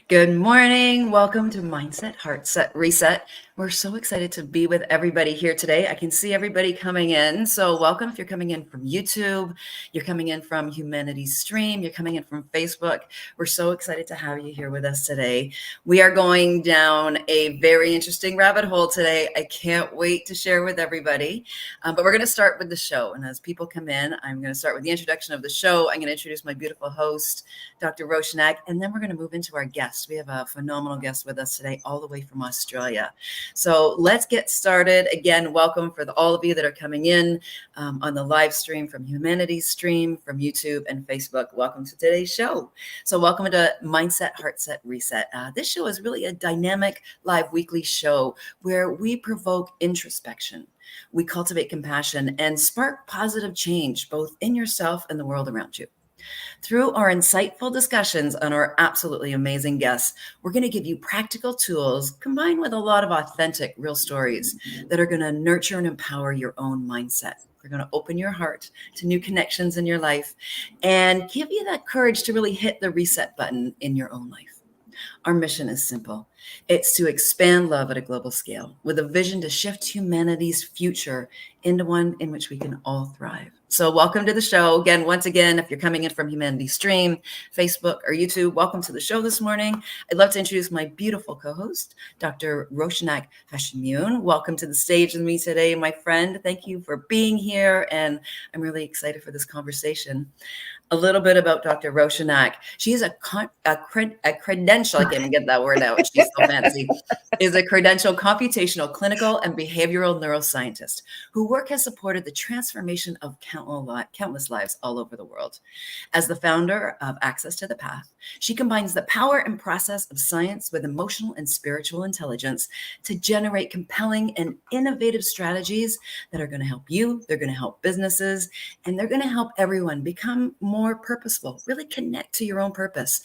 Good morning. Welcome to Mindset, Heartset, Reset. We're so excited to be with everybody here today. I can see everybody coming in. So welcome if you're coming in from YouTube, you're coming in from Humanity's Stream, you're coming in from Facebook. We're so excited to have you here with us today. We are going down a very interesting rabbit hole today. I can't wait to share with everybody. But we're going to start with the show. And as people come in, I'm going to start with the introduction of the show. I'm going to introduce my beautiful host, Dr. Martinek, and then we're going to move into our guest. We have a phenomenal guest with us today, all the way from Australia. So let's get started. Again, welcome for all of you that are coming in on the live stream from Humanity's Stream, from YouTube and Facebook. Welcome to today's show. So welcome to Mindset, Heartset, Reset. This show is really a dynamic live weekly show where we provoke introspection. We cultivate compassion and spark positive change, both in yourself and the world around you. Through our insightful discussions on our absolutely amazing guests, we're going to give you practical tools combined with a lot of authentic, real stories that are going to nurture and empower your own mindset. We're going to open your heart to new connections in your life and give you that courage to really hit the reset button in your own life. Our mission is simple. It's to expand love at a global scale with a vision to shift humanity's future into one in which we can all thrive. So welcome to the show. Again, once again, if you're coming in from Humanity's Stream, Facebook, or YouTube, welcome to the show this morning. I'd love to introduce my beautiful co-host, Dr. Martinek Hashimoon. Welcome to the stage with me today, my friend. Thank you for being here, and I'm really excited for this conversation. A little bit about Dr. Martinek. She is a credential, I can't even get that word out, she's so fancy, is a credential computational, clinical, and behavioral neuroscientist whose work has supported the transformation of countless lives all over the world. As the founder of Access to the Path, she combines the power and process of science with emotional and spiritual intelligence to generate compelling and innovative strategies that are going to help you, they're going to help businesses, and they're going to help everyone become more purposeful, really connect to your own purpose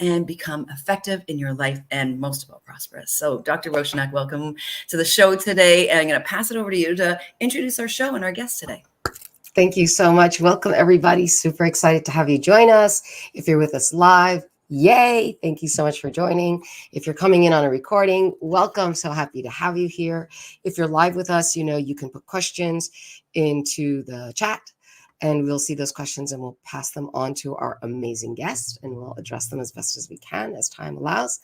and become effective in your life and most of all prosperous. So Dr. Martinek, welcome to the show today. And I'm going to pass it over to you to introduce our show and our guest today. Thank you so much. Welcome, everybody. Super excited to have you join us. If you're with us live, yay. Thank you so much for joining. If you're coming in on a recording, welcome. So happy to have you here. If you're live with us, you can put questions into the chat and we'll see those questions and we'll pass them on to our amazing guest and we'll address them as best as we can as time allows.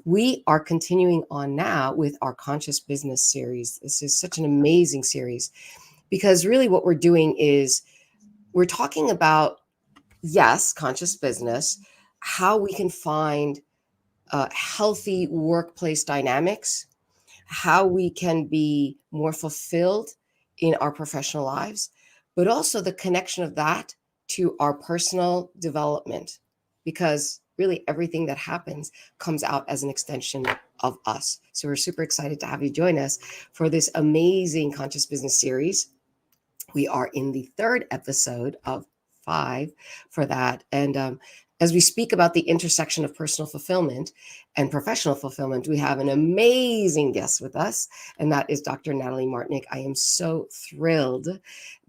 We are continuing on now with our Conscious Business series. This is such an amazing series because really what we're doing is we're talking about, yes, conscious business, how we can find healthy workplace dynamics, how we can be more fulfilled in our professional lives, but also the connection of that to our personal development, because really everything that happens comes out as an extension of us. So we're super excited to have you join us for this amazing Conscious Business series. We are in the third episode of 5 for that. And as we speak about the intersection of personal fulfillment and professional fulfillment, we have an amazing guest with us, and that is Dr. Nathalie Martinek. I am so thrilled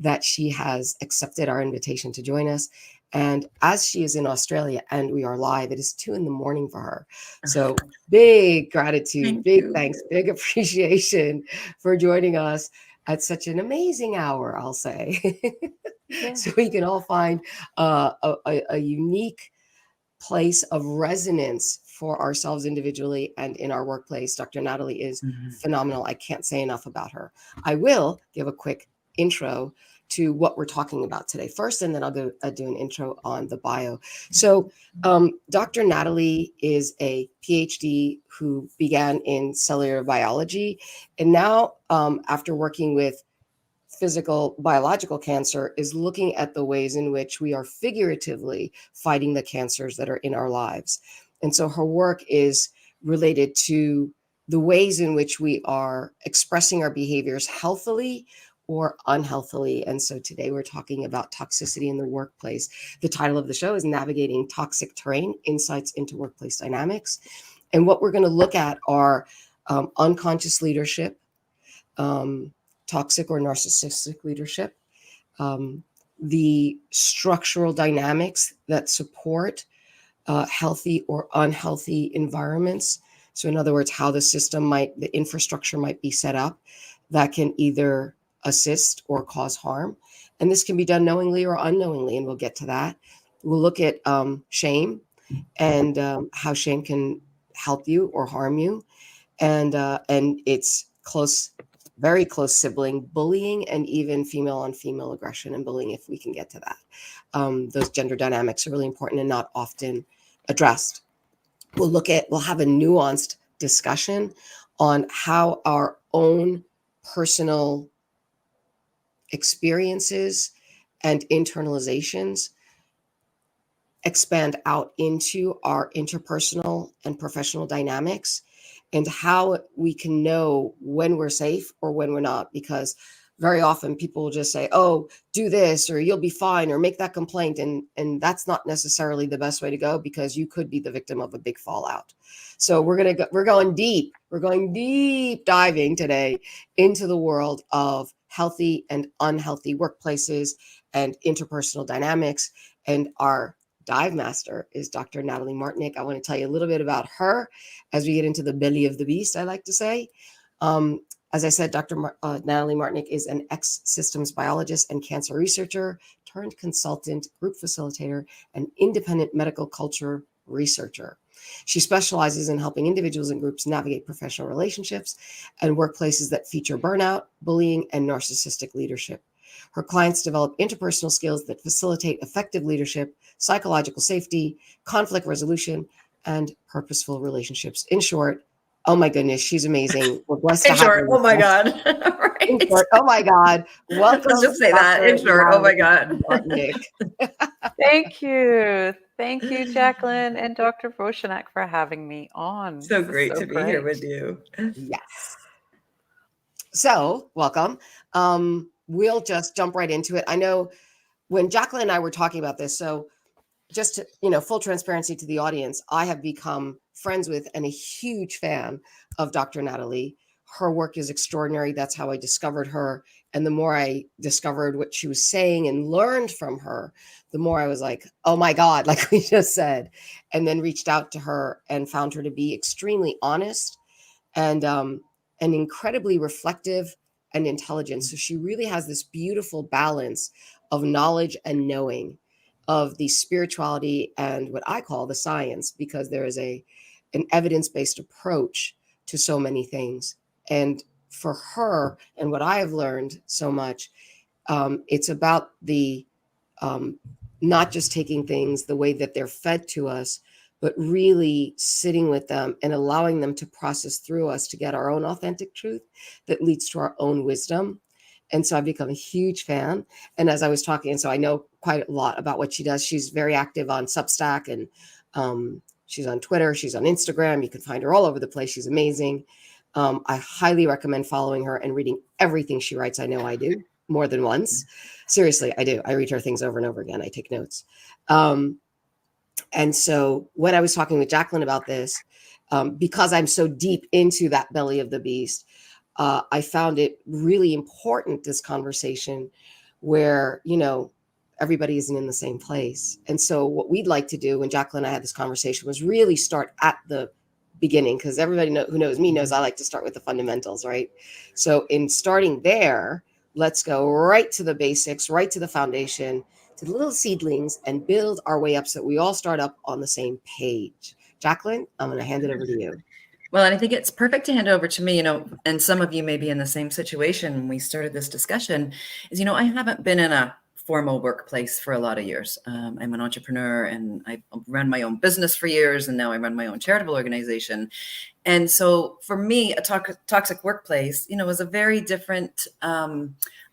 that she has accepted our invitation to join us. And as she is in Australia and we are live, it is 2 a.m. for her. So big gratitude, big thanks, big appreciation for joining us at such an amazing hour, I'll say. Yeah. So we can all find a unique place of resonance for ourselves individually and in our workplace. Dr. Nathalie is phenomenal. I can't say enough about her. I will give a quick intro to what we're talking about today first, and then I'll do an intro on the bio. So Dr. Nathalie is a PhD who began in cellular biology, and now after working with physical biological cancer is looking at the ways in which we are figuratively fighting the cancers that are in our lives. And so her work is related to the ways in which we are expressing our behaviors healthily or unhealthily. And so today we're talking about toxicity in the workplace. The title of the show is Navigating Toxic Terrain: Insights into Workplace Dynamics. And what we're going to look at are unconscious leadership, toxic or narcissistic leadership, the structural dynamics that support healthy or unhealthy environments. So in other words, how the infrastructure might be set up that can either assist or cause harm. And this can be done knowingly or unknowingly, and we'll get to that. We'll look at shame and how shame can help you or harm you, and its very close sibling, bullying, and even female on female aggression and bullying, if we can get to that. Those gender dynamics are really important and not often addressed. We'll have a nuanced discussion on how our own personal experiences and internalizations expand out into our interpersonal and professional dynamics, and how we can know when we're safe or when we're not. Because very often people will just say, oh, do this or you'll be fine, or make that complaint. And that's not necessarily the best way to go, because you could be the victim of a big fallout. So we're going deep diving today into the world of healthy and unhealthy workplaces and interpersonal dynamics. And our dive master is Dr. Nathalie Martinek. I want to tell you a little bit about her as we get into the belly of the beast, I like to say. As I said, Dr. Nathalie Martinek is an ex-systems biologist and cancer researcher turned consultant, group facilitator, and independent medical culture researcher. She specializes in helping individuals and groups navigate professional relationships and workplaces that feature burnout, bullying, and narcissistic leadership. Her clients develop interpersonal skills that facilitate effective leadership, psychological safety, conflict resolution, and purposeful relationships. In short, oh my goodness, she's amazing. We're blessed to have her. Oh my God. Right. In short, oh my God. Welcome. Let's just say that. In short, oh my God. Thank you. Thank you, Jacqueline and Dr. Martinek, for having me on. So great to be here with you. Yes. So, welcome. We'll just jump right into it. I know when Jacqueline and I were talking about this, so just to, full transparency to the audience, I have become friends with and a huge fan of Dr. Nathalie. Her work is extraordinary. That's how I discovered her. And the more I discovered what she was saying and learned from her, the more I was like, oh my God, like we just said, and then reached out to her and found her to be extremely honest and incredibly reflective and intelligent. So she really has this beautiful balance of knowledge and knowing, of the spirituality and what I call the science, because there is an evidence-based approach to so many things. And for her, and what I have learned so much, it's about the not just taking things the way that they're fed to us, but really sitting with them and allowing them to process through us to get our own authentic truth that leads to our own wisdom. And so I've become a huge fan. And as I was talking, and so I know quite a lot about what she does. She's very active on Substack, and she's on Twitter. She's on Instagram. You can find her all over the place. She's amazing. I highly recommend following her and reading everything she writes. I know I do more than once. Seriously, I do. I read her things over and over again. I take notes. And so when I was talking with Jacqueline about this, because I'm so deep into that belly of the beast, I found it really important, this conversation where, everybody isn't in the same place. And so what we'd like to do when Jacqueline and I had this conversation was really start at the beginning, because everybody who knows me knows I like to start with the fundamentals, right? So in starting there, let's go right to the basics, right to the foundation, to the little seedlings, and build our way up so that we all start up on the same page. Jacqueline, I'm going to hand it over to you. Well, and I think it's perfect to hand over to me, and some of you may be in the same situation when we started this discussion, is, I haven't been in a formal workplace for a lot of years. I'm an entrepreneur, and I ran my own business for years, and now I run my own charitable organization. And so for me, a toxic workplace, is a very different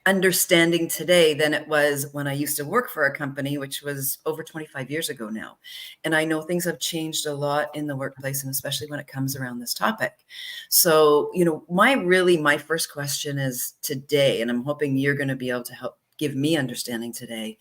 understanding today than it was when I used to work for a company, which was over 25 years ago now. And I know things have changed a lot in the workplace, and especially when it comes around this topic. So, my first question is today, and I'm hoping you're going to be able to help give me understanding today,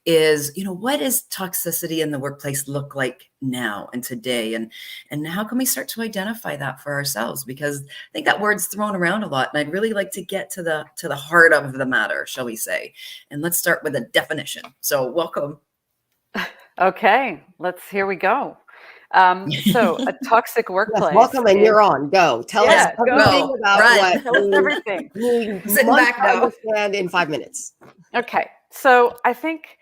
is, what does toxicity in the workplace look like now and today? And how can we start to identify that for ourselves? Because I think that word's thrown around a lot, and I'd really like to get to the heart of the matter, shall we say. And let's start with a definition. So welcome. Okay, here we go. So a toxic Yes, workplace welcome, and is, you're on. Go. Tell us yeah, everything go. Go, about what run. Tell us everything. we Sitting months back to now. understand in 5 minutes. Okay, so I think,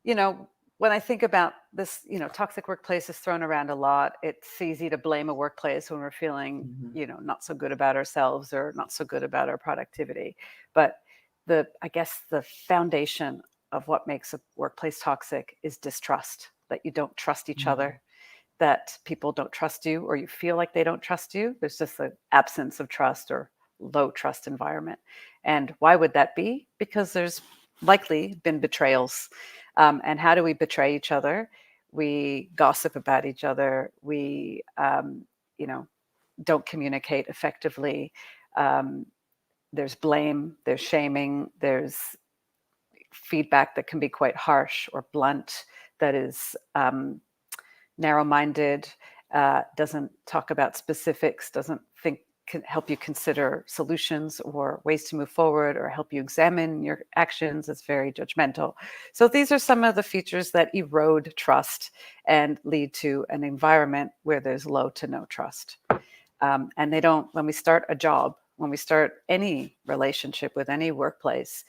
when I think about this, toxic workplace is thrown around a lot. It's easy to blame a workplace when we're feeling, Mhm. not so good about ourselves or not so good about our productivity. But I guess the foundation of what makes a workplace toxic is distrust, that you don't trust each Mhm. other, that people don't trust you, or you feel like they don't trust you. There's just an absence of trust or low trust environment. And why would that be? Because there's likely been betrayals. And how do we betray each other? We gossip about each other. We, don't communicate effectively. Um, there's blame, there's shaming, there's feedback that can be quite harsh or blunt, that is narrow-minded, doesn't talk about specifics, doesn't can help you consider solutions or ways to move forward or help you examine your actions. It's very judgmental. So these are some of the features that erode trust and lead to an environment where there's low to no trust. And they don't, when we start a job, when we start any relationship with any workplace,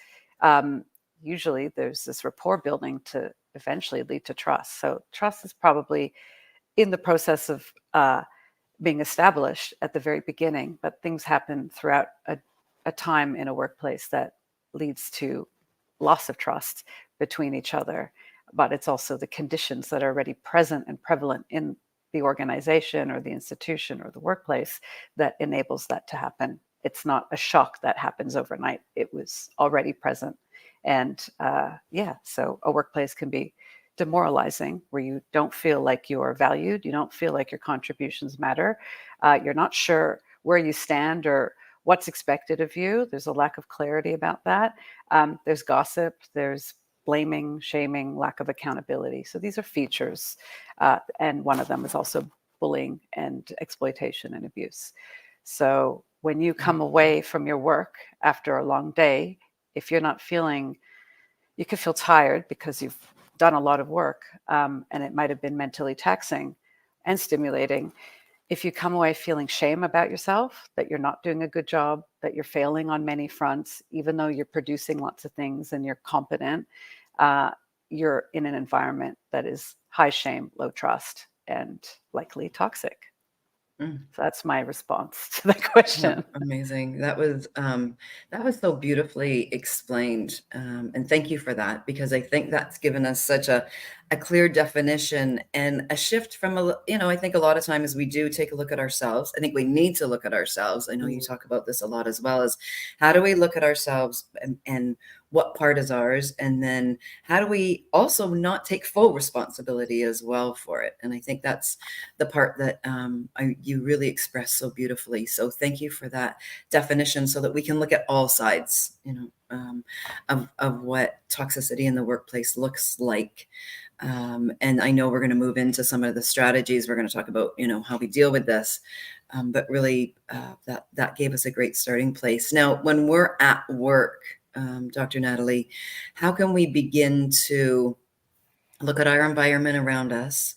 usually there's this rapport building to eventually lead to trust. So trust is probably in the process of being established at the very beginning, but things happen throughout a time in a workplace that leads to loss of trust between each other. But it's also the conditions that are already present and prevalent in the organization or the institution or the workplace that enables that to happen. It's not a shock that happens overnight. It was already present. And so a workplace can be demoralizing, where you don't feel like you are valued, you don't feel like your contributions matter, you're not sure where you stand or what's expected of you. There's a lack of clarity about that. There's gossip, there's blaming, shaming, lack of accountability. So these are features, and one of them is also bullying and exploitation and abuse. So when you come away from your work after a long day, if you're not feeling, you could feel tired because you've done a lot of work, and it might have been mentally taxing and stimulating. If you come away feeling shame about yourself, that you're not doing a good job, that you're failing on many fronts, even though you're producing lots of things and you're competent, you're in an environment that is high shame, low trust, and likely toxic. Mm. So that's my response to the question. Amazing. That was so beautifully explained. And thank you for that, because I think that's given us such a clear definition and a shift from I think a lot of times we do take a look at ourselves. I think we need to look at ourselves. I know you talk about this a lot as well, as how do we look at ourselves and what part is ours? And then how do we also not take full responsibility as well for it? And I think that's the part that you really express so beautifully. So thank you for that definition, so that we can look at all sides, of what toxicity in the workplace looks like. And I know we're going to move into some of the strategies. We're going to talk about, how we deal with this. But really, that gave us a great starting place. Now, when we're at work, Dr. Nathalie, how can we begin to look at our environment around us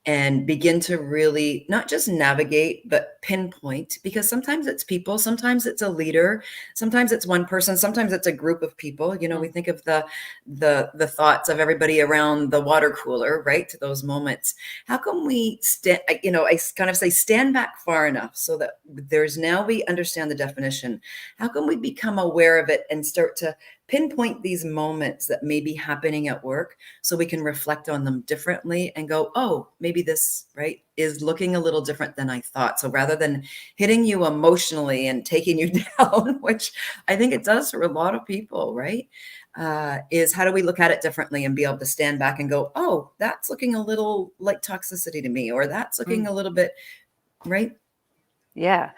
and begin to really not just navigate, but pinpoint? Because sometimes it's people, sometimes it's a leader, sometimes it's one person, sometimes it's a group of people. We think of the thoughts of everybody around the water cooler, right? To those moments. How can we stand, I kind of say, stand back far enough so that we understand the definition. How can we become aware of it and start to pinpoint these moments that may be happening at work, so we can reflect on them differently and go, oh, maybe this, right, is looking a little different than I thought. So rather than hitting you emotionally and taking you down, which I think it does for a lot of people, right, is how do we look at it differently and be able to stand back and go, oh, that's looking a little like toxicity to me, or that's looking a little bit, right? Yeah.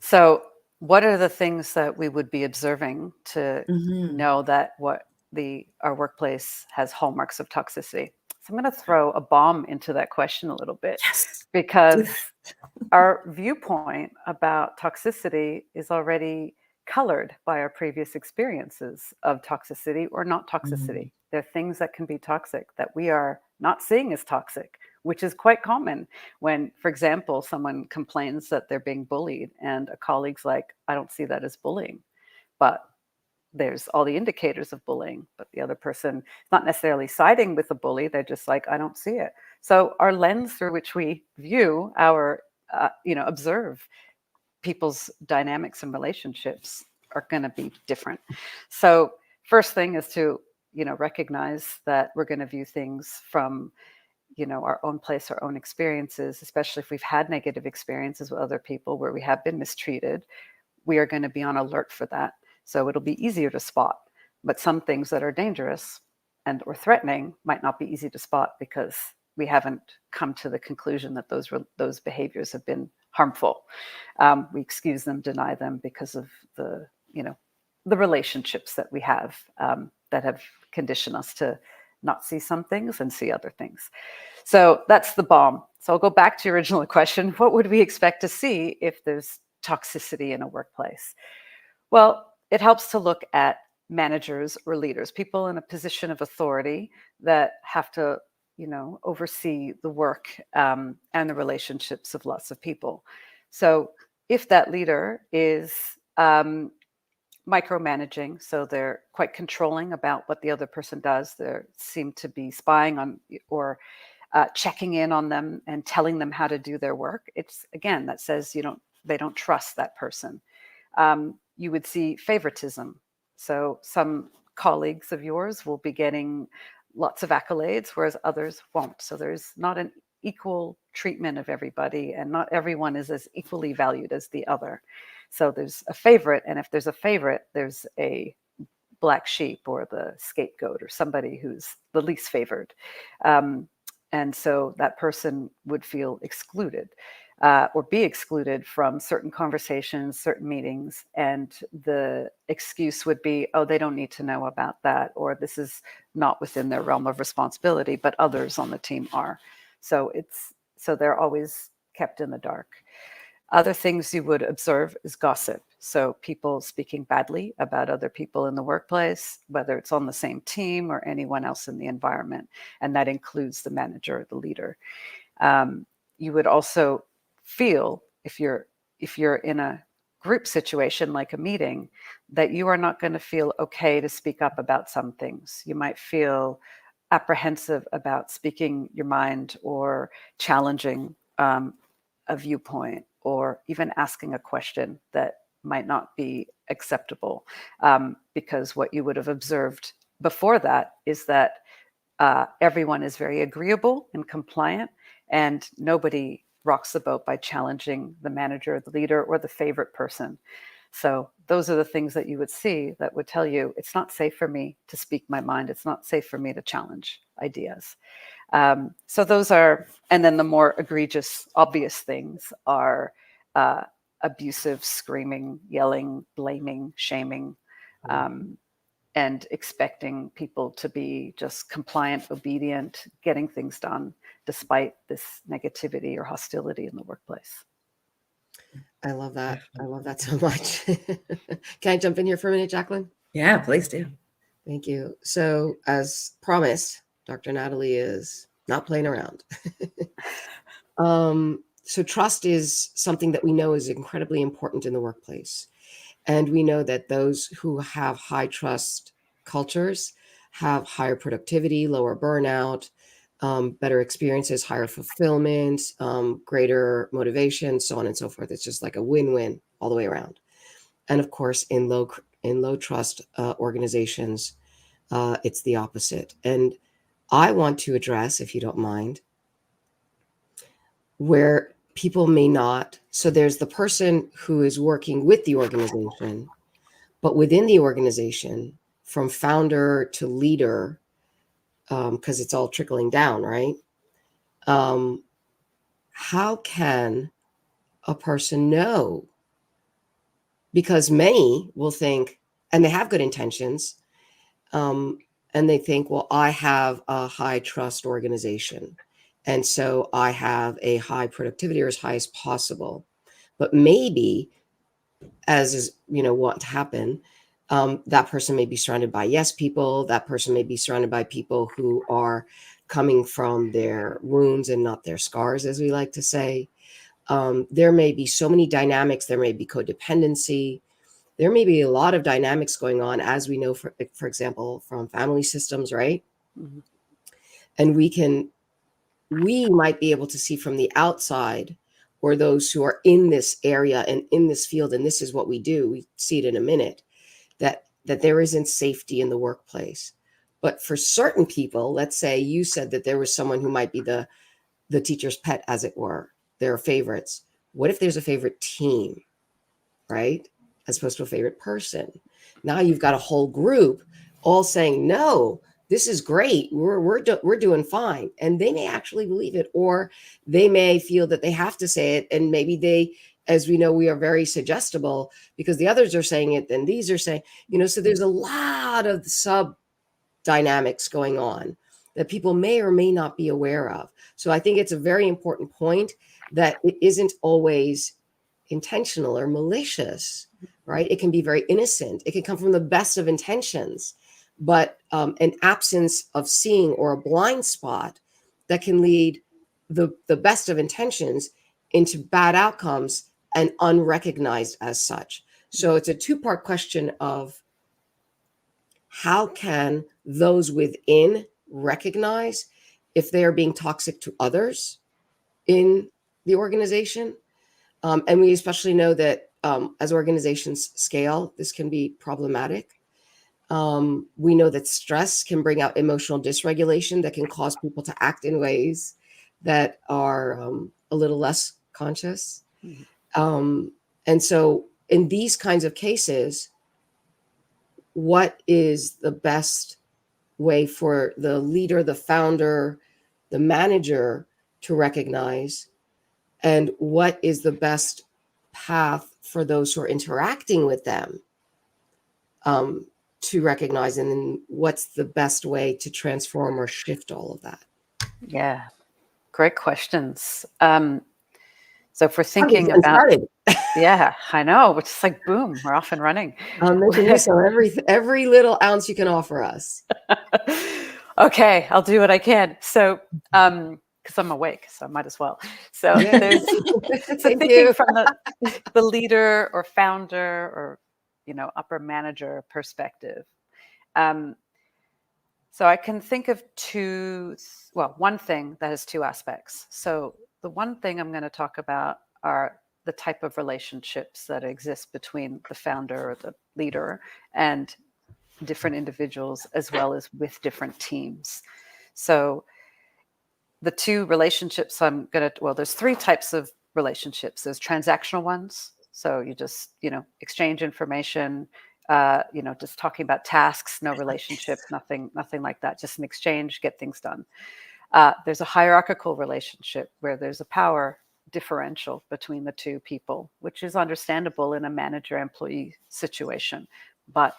So what are the things that we would be observing to know that our workplace has hallmarks of toxicity? So I'm going to throw a bomb into that question a little bit, Yes. because our viewpoint about toxicity is already colored by our previous experiences of toxicity or not toxicity. There are things that can be toxic that we are not seeing as toxic, which is quite common when, for example, someone complains that they're being bullied and a colleague's like, I don't see that as bullying. But there's all the indicators of bullying, but the other person is not necessarily siding with the bully. They're just like, I don't see it. So our lens through which we view our, observe people's dynamics and relationships are going to be different. So first thing is to, recognize that we're going to view things from, our own place, our own experiences, especially if we've had negative experiences with other people where we have been mistreated. We are going to be on alert for that. So it'll be easier to spot, but some things that are dangerous and or threatening might not be easy to spot because we haven't come to the conclusion that those behaviors have been harmful. We excuse them, deny them because of the relationships that we have that have conditioned us to not see some things and see other things. So that's the bomb. So I'll go back to your original question. What would we expect to see if there's toxicity in a workplace? Well, it helps to look at managers or leaders, people in a position of authority that have to, oversee the work and the relationships of lots of people. So if that leader is micromanaging, so they're quite controlling about what the other person does, they seem to be spying on or checking in on them and telling them how to do their work. It's, again, that says they don't trust that person. You would see favoritism. So some colleagues of yours will be getting lots of accolades, whereas others won't. So there's not an equal treatment of everybody, and not everyone is as equally valued as the other. So there's a favorite, and if there's a favorite, there's a black sheep or the scapegoat or somebody who's the least favored. And so that person would feel excluded. Or be excluded from certain conversations, certain meetings. And the excuse would be, oh, they don't need to know about that, or this is not within their realm of responsibility, but others on the team are. So they're always kept in the dark. Other things you would observe is gossip. So people speaking badly about other people in the workplace, whether it's on the same team or anyone else in the environment. And that includes the manager or the leader. You would also feel, if you're in a group situation like a meeting, that you are not going to feel okay to speak up about some things. You might feel apprehensive about speaking your mind or challenging a viewpoint, or even asking a question that might not be acceptable, because what you would have observed before that is that everyone is very agreeable and compliant, and nobody rocks the boat by challenging the manager, the leader, or the favorite person. So those are the things that you would see that would tell you it's not safe for me to speak my mind. It's not safe for me to challenge ideas. So those are, and then the more egregious, obvious things are abusive, screaming, yelling, blaming, shaming, and expecting people to be just compliant, obedient, getting things done despite this negativity or hostility in the workplace. I love that. I love that so much. Can I jump in here for a minute, Jacqueline? Yeah, please do. Thank you. So as promised, Dr. Nathalie is not playing around. So trust is something that we know is incredibly important in the workplace. And we know that those who have high trust cultures have higher productivity, lower burnout, better experiences, higher fulfillment, greater motivation, so on and so forth. It's just like a win-win all the way around. And of course, in low trust organizations, it's the opposite. And I want to address, if you don't mind, where people may not. So there's the person who is working with the organization, but within the organization, from founder to leader, because it's all trickling down, right? How can a person know? Because many will think, and they have good intentions, and they think, well, I have a high trust organization, and so I have a high productivity, or as high as possible. But maybe, as is, want to happen, that person may be surrounded by yes people. That person may be surrounded by people who are coming from their wounds and not their scars, as we like to say. There may be so many dynamics. There may be codependency. There may be a lot of dynamics going on, as we know, for example, from family systems, right? Mhm. And we might be able to see from the outside, or those who are in this area and in this field, and this is what we do, we see it in a minute, that there isn't safety in the workplace. But for certain people, let's say you said that there was someone who might be the teacher's pet, as it were, their favorites. What if there's a favorite team, right? As opposed to a favorite person. Now you've got a whole group all saying, no, this is great. We're doing fine. And they may actually believe it, or they may feel that they have to say it. And maybe they, as we know, we are very suggestible because the others are saying it, then these are saying, so there's a lot of sub dynamics going on that people may or may not be aware of. So I think it's a very important point that it isn't always intentional or malicious, right? It can be very innocent. It can come from the best of intentions, but an absence of seeing or a blind spot that can lead the best of intentions into bad outcomes and unrecognized as such. So it's a two-part question of how can those within recognize if they are being toxic to others in the organization? And we especially know that as organizations scale, this can be problematic. We know that stress can bring out emotional dysregulation that can cause people to act in ways that are a little less conscious. And so in these kinds of cases, what is the best way for the leader, the founder, the manager to recognize? And what is the best path for those who are interacting with them to recognize? And then what's the best way to transform or shift all of that? Yeah, great questions. So if we're thinking about, yeah, I know, it's like boom, we're off and running. So every little ounce you can offer us. Okay, I'll do what I can. So, because I'm awake, so I might as well. So, Yeah. so thinking from the leader or founder or upper manager perspective. So I can think of one thing that has two aspects. So the one thing I'm going to talk about are the type of relationships that exist between the founder or the leader and different individuals, as well as with different teams. So the two relationships there's three types of relationships. There's transactional ones. So you just, exchange information, just talking about tasks, no relationship, nothing like that, just an exchange, get things done. There's a hierarchical relationship where there's a power differential between the two people, which is understandable in a manager-employee situation, but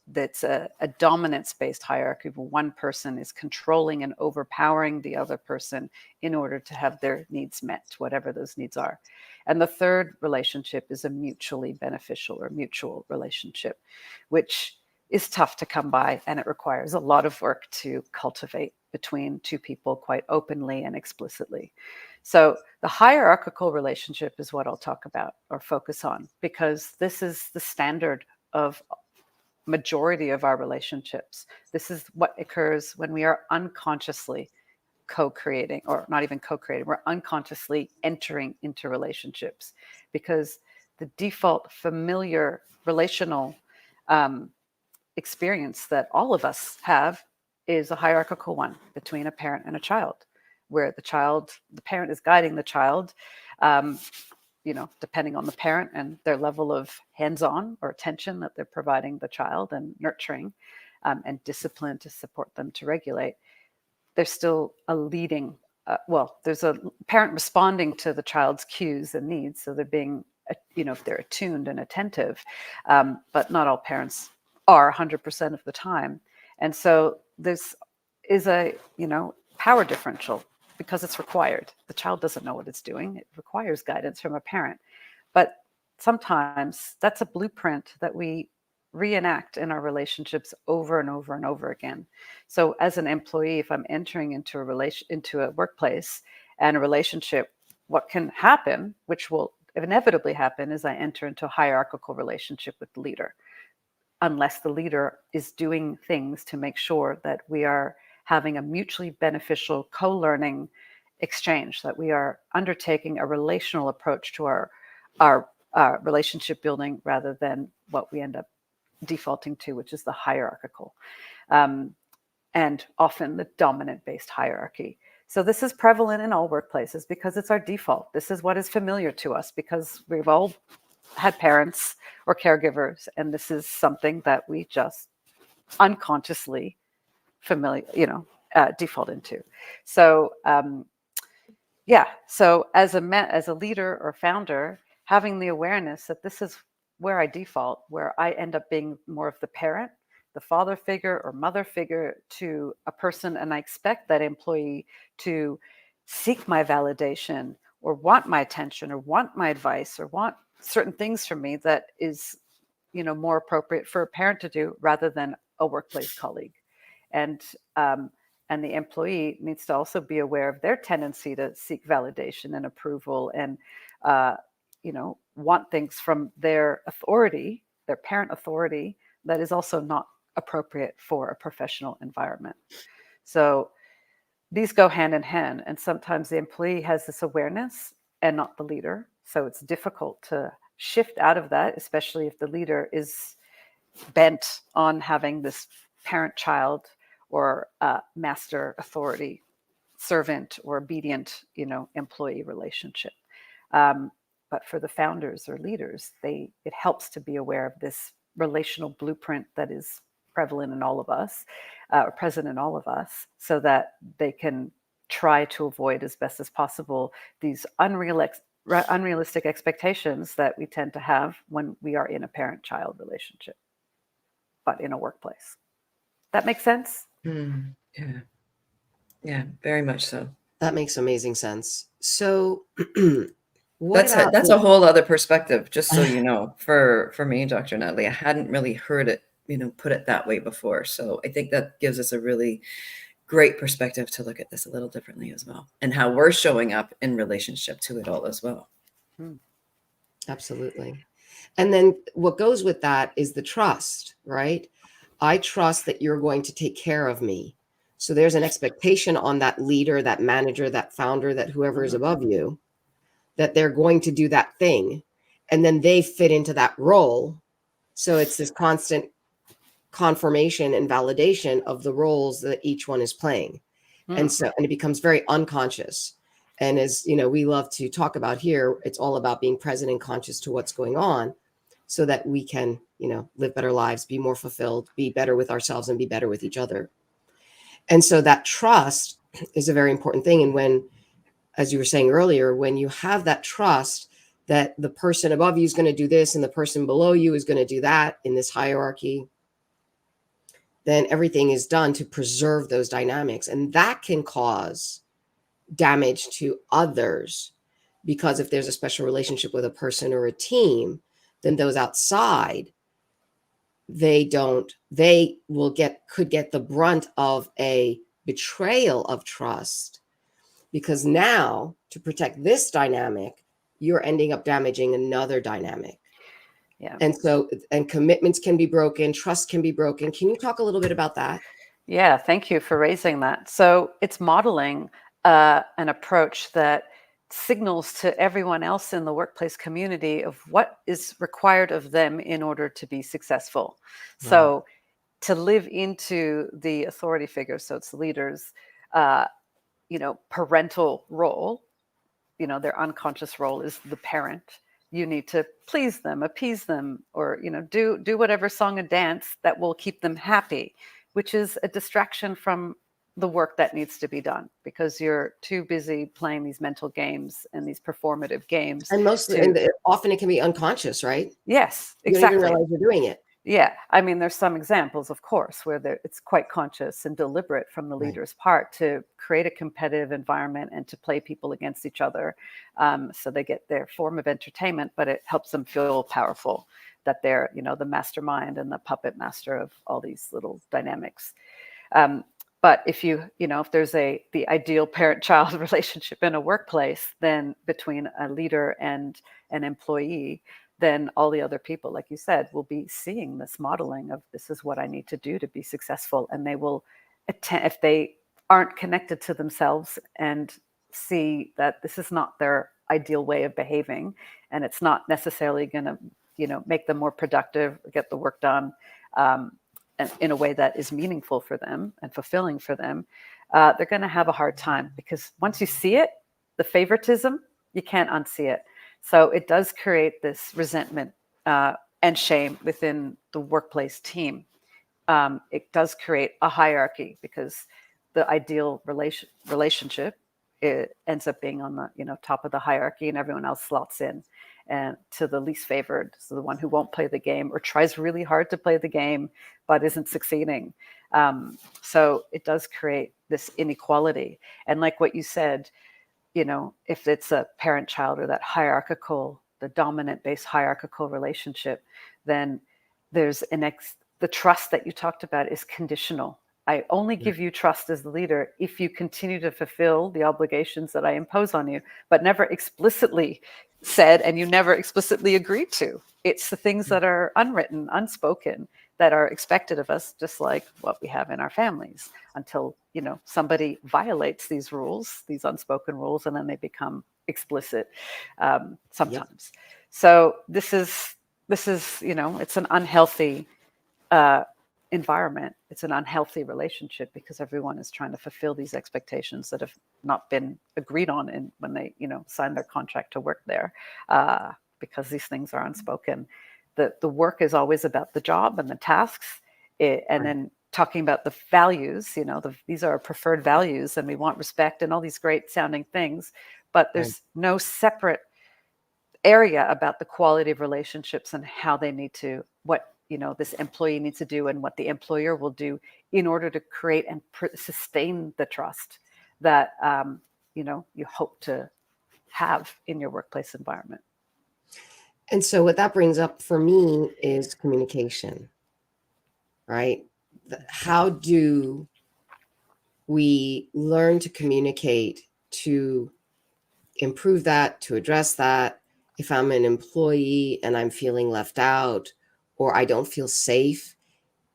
that's a dominance-based hierarchy where one person is controlling and overpowering the other person in order to have their needs met, whatever those needs are. And the third relationship is a mutually beneficial or mutual relationship, which is tough to come by, and it requires a lot of work to cultivate between two people quite openly and explicitly. So the hierarchical relationship is what I'll talk about or focus on, because this is the standard of majority of our relationships. This is what occurs when we are unconsciously co-creating, or not even co-creating, we're unconsciously entering into relationships, because the default familiar relational experience that all of us have is a hierarchical one between a parent and a child, where the parent is guiding the child, depending on the parent and their level of hands-on or attention that they're providing the child and nurturing and discipline to support them to regulate. There's still a leading, there's a parent responding to the child's cues and needs. So they're being, if they're attuned and attentive, but not all parents are 100% of the time. And so this is a, power differential, because it's required. The child doesn't know what it's doing. It requires guidance from a parent. But sometimes that's a blueprint that we reenact in our relationships over and over and over again. So as an employee, if I'm entering into a workplace and a relationship, what can happen, which will inevitably happen, is I enter into a hierarchical relationship with the leader, unless the leader is doing things to make sure that we are having a mutually beneficial co-learning exchange, that we are undertaking a relational approach to our relationship building rather than what we end up defaulting to, which is the hierarchical, and often the dominant-based hierarchy. So this is prevalent in all workplaces because it's our default. This is what is familiar to us because we've all had parents or caregivers, and this is something that we just unconsciously default into. So so as a leader or founder, having the awareness that this is where I default, where I end up being more of the parent, the father figure or mother figure to a person, and I expect that employee to seek my validation or want my attention or want my advice or want certain things from me, that is, more appropriate for a parent to do rather than a workplace colleague. And the employee needs to also be aware of their tendency to seek validation and approval and, want things from their authority, their parent authority, that is also not appropriate for a professional environment. So these go hand in hand. And sometimes the employee has this awareness and not the leader. So it's difficult to shift out of that, especially if the leader is bent on having this parent-child or master authority servant or obedient, employee relationship. But for the founders or leaders, it helps to be aware of this relational blueprint that is prevalent in all of us, or present in all of us, so that they can try to avoid as best as possible these unrealistic expectations that we tend to have when we are in a parent-child relationship, but in a workplace. That makes sense? Yeah, very much so. That makes amazing sense. So that's a whole other perspective, just so you know, for me, Dr. Nathalie. I hadn't really heard it, put it that way before. So I think that gives us a really great perspective to look at this a little differently as well, and how we're showing up in relationship to it all as well. Absolutely. And then what goes with that is the trust, right? I trust that you're going to take care of me. So there's an expectation on that leader, that manager, that founder, that whoever is above you, that they're going to do that thing. And then they fit into that role. So it's this constant confirmation and validation of the roles that each one is playing. And it becomes very unconscious. And as we love to talk about here, it's all about being present and conscious to what's going on, so that we can, live better lives, be more fulfilled, be better with ourselves, and be better with each other. And so that trust is a very important thing. And when, as you were saying earlier, when you have that trust that the person above you is going to do this and the person below you is going to do that in this hierarchy, then everything is done to preserve those dynamics. And that can cause damage to others, because if there's a special relationship with a person or a team, then those outside, could get the brunt of a betrayal of trust, because now, to protect this dynamic, you're ending up damaging another dynamic. Yeah. And commitments can be broken, trust can be broken. Can you talk a little bit about that? Yeah, thank you for raising that. So it's modeling an approach that signals to everyone else in the workplace community of what is required of them in order to be successful. Wow. So to live into the authority figure, so it's the leaders, parental role, their unconscious role is the parent. You need to please them, appease them, or, do whatever song and dance that will keep them happy, which is a distraction from the work that needs to be done, because you're too busy playing these mental games and these performative games. And often it can be unconscious, right? Yes, exactly. You don't even realize you're doing it. Yeah. I mean, there's some examples, of course, where it's quite conscious and deliberate from the leader's part to create a competitive environment and to play people against each other. So they get their form of entertainment, but it helps them feel powerful. that they're, the mastermind and the puppet master of all these little dynamics. But if if there's the ideal parent-child relationship in a workplace, then between a leader and an employee, then all the other people, like you said, will be seeing this modeling of this is what I need to do to be successful. And they will attend, if they aren't connected to themselves and see that this is not their ideal way of behaving, and it's not necessarily going to, make them more productive, get the work done, in a way that is meaningful for them and fulfilling for them, they're going to have a hard time, because once you see it, the favoritism, you can't unsee it. So it does create this resentment and shame within the workplace team. It does create a hierarchy, because the ideal relationship, it ends up being on the top of the hierarchy, and everyone else slots in and to the least favored, so the one who won't play the game or tries really hard to play the game but isn't succeeding. So it does create this inequality. And like what you said, if it's a parent-child or that hierarchical, the dominant-based hierarchical relationship, then there's the trust that you talked about is conditional. I only give you trust as the leader if you continue to fulfill the obligations that I impose on you, but never explicitly said, and you never explicitly agreed to. It's the things that are unwritten, unspoken, that are expected of us, just like what we have in our families, until, somebody violates these rules, these unspoken rules, and then they become explicit sometimes. Yep. So this is, it's an unhealthy environment. It's an unhealthy relationship, because everyone is trying to fulfill these expectations that have not been agreed on when they, sign their contract to work there, because these things are unspoken. The work is always about the job and the tasks, and then talking about the values. These are our preferred values, and we want respect and all these great sounding things, but there's no separate area about the quality of relationships and how they need to, what this employee needs to do and what the employer will do in order to create and sustain the trust that you hope to have in your workplace environment. And so what that brings up for me is communication, right? How do we learn to communicate to improve that, to address that? If I'm an employee and I'm feeling left out, or I don't feel safe,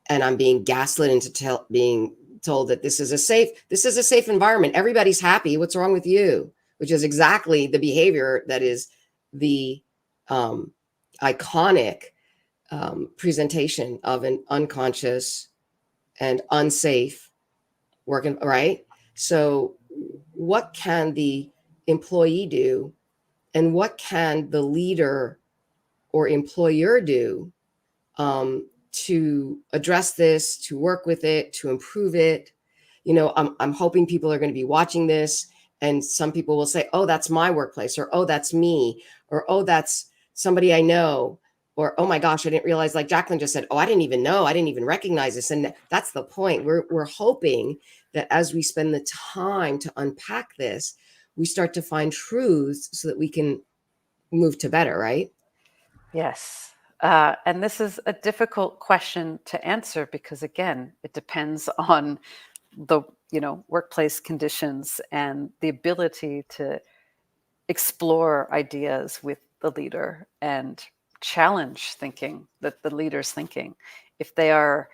and I'm being gaslit into being told that this is a safe environment, everybody's happy, what's wrong with you? Which is exactly the behavior that is the iconic presentation of an unconscious and unsafe working, right? So what can the employee do, and what can the leader or employer do to address this, to work with it, to improve it? I'm hoping people are going to be watching this, and some people will say, oh, that's my workplace, or oh, that's me, or oh, that's somebody I know, or oh my gosh, I didn't realize, like Jacqueline just said, oh, I didn't even know, I didn't even recognize this. And that's the point. We're hoping that as we spend the time to unpack this, we start to find truths so that we can move to better, right? Yes. And this is a difficult question to answer, because again, it depends on the workplace conditions and the ability to explore ideas with the leader and challenge thinking that the leader's thinking. If they are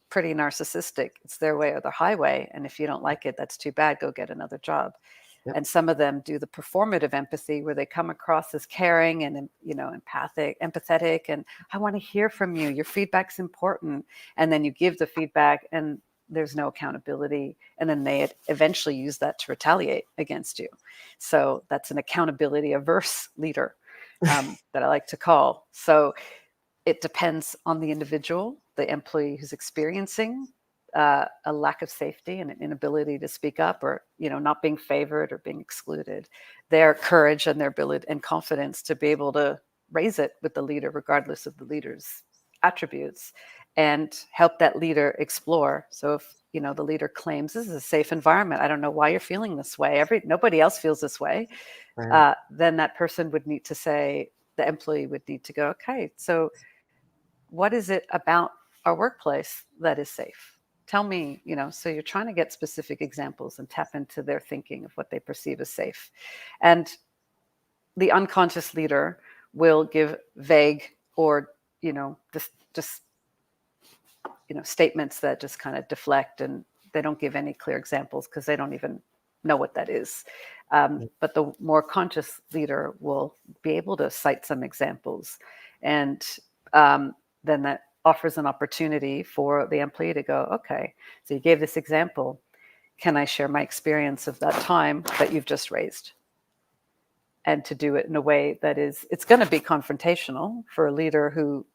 pretty narcissistic, it's their way or the highway, and if you don't like it, that's too bad, go get another job. Yep. And some of them do the performative empathy, where they come across as caring and empathetic, and I want to hear from you, your feedback's important, and then you give the feedback and there's no accountability, and then they eventually use that to retaliate against you. So that's an accountability averse leader that I like to call. So it depends on the individual, the employee who's experiencing a lack of safety and an inability to speak up, or not being favored or being excluded, their courage and their ability and confidence to be able to raise it with the leader, regardless of the leader's attributes, and help that leader explore. So if the leader claims this is a safe environment, I don't know why you're feeling this way, nobody else feels this way, right. Then that person would need to say, the employee would need to go, okay, so what is it about our workplace that is safe? Tell me, so you're trying to get specific examples and tap into their thinking of what they perceive as safe. And the unconscious leader will give vague or, just statements that just kind of deflect, and they don't give any clear examples because they don't even know what that is. But the more conscious leader will be able to cite some examples, and then that offers an opportunity for the employee to go, okay, so you gave this example. Can I share my experience of that time that you've just raised? And to do it in a way that it's going to be confrontational for a leader who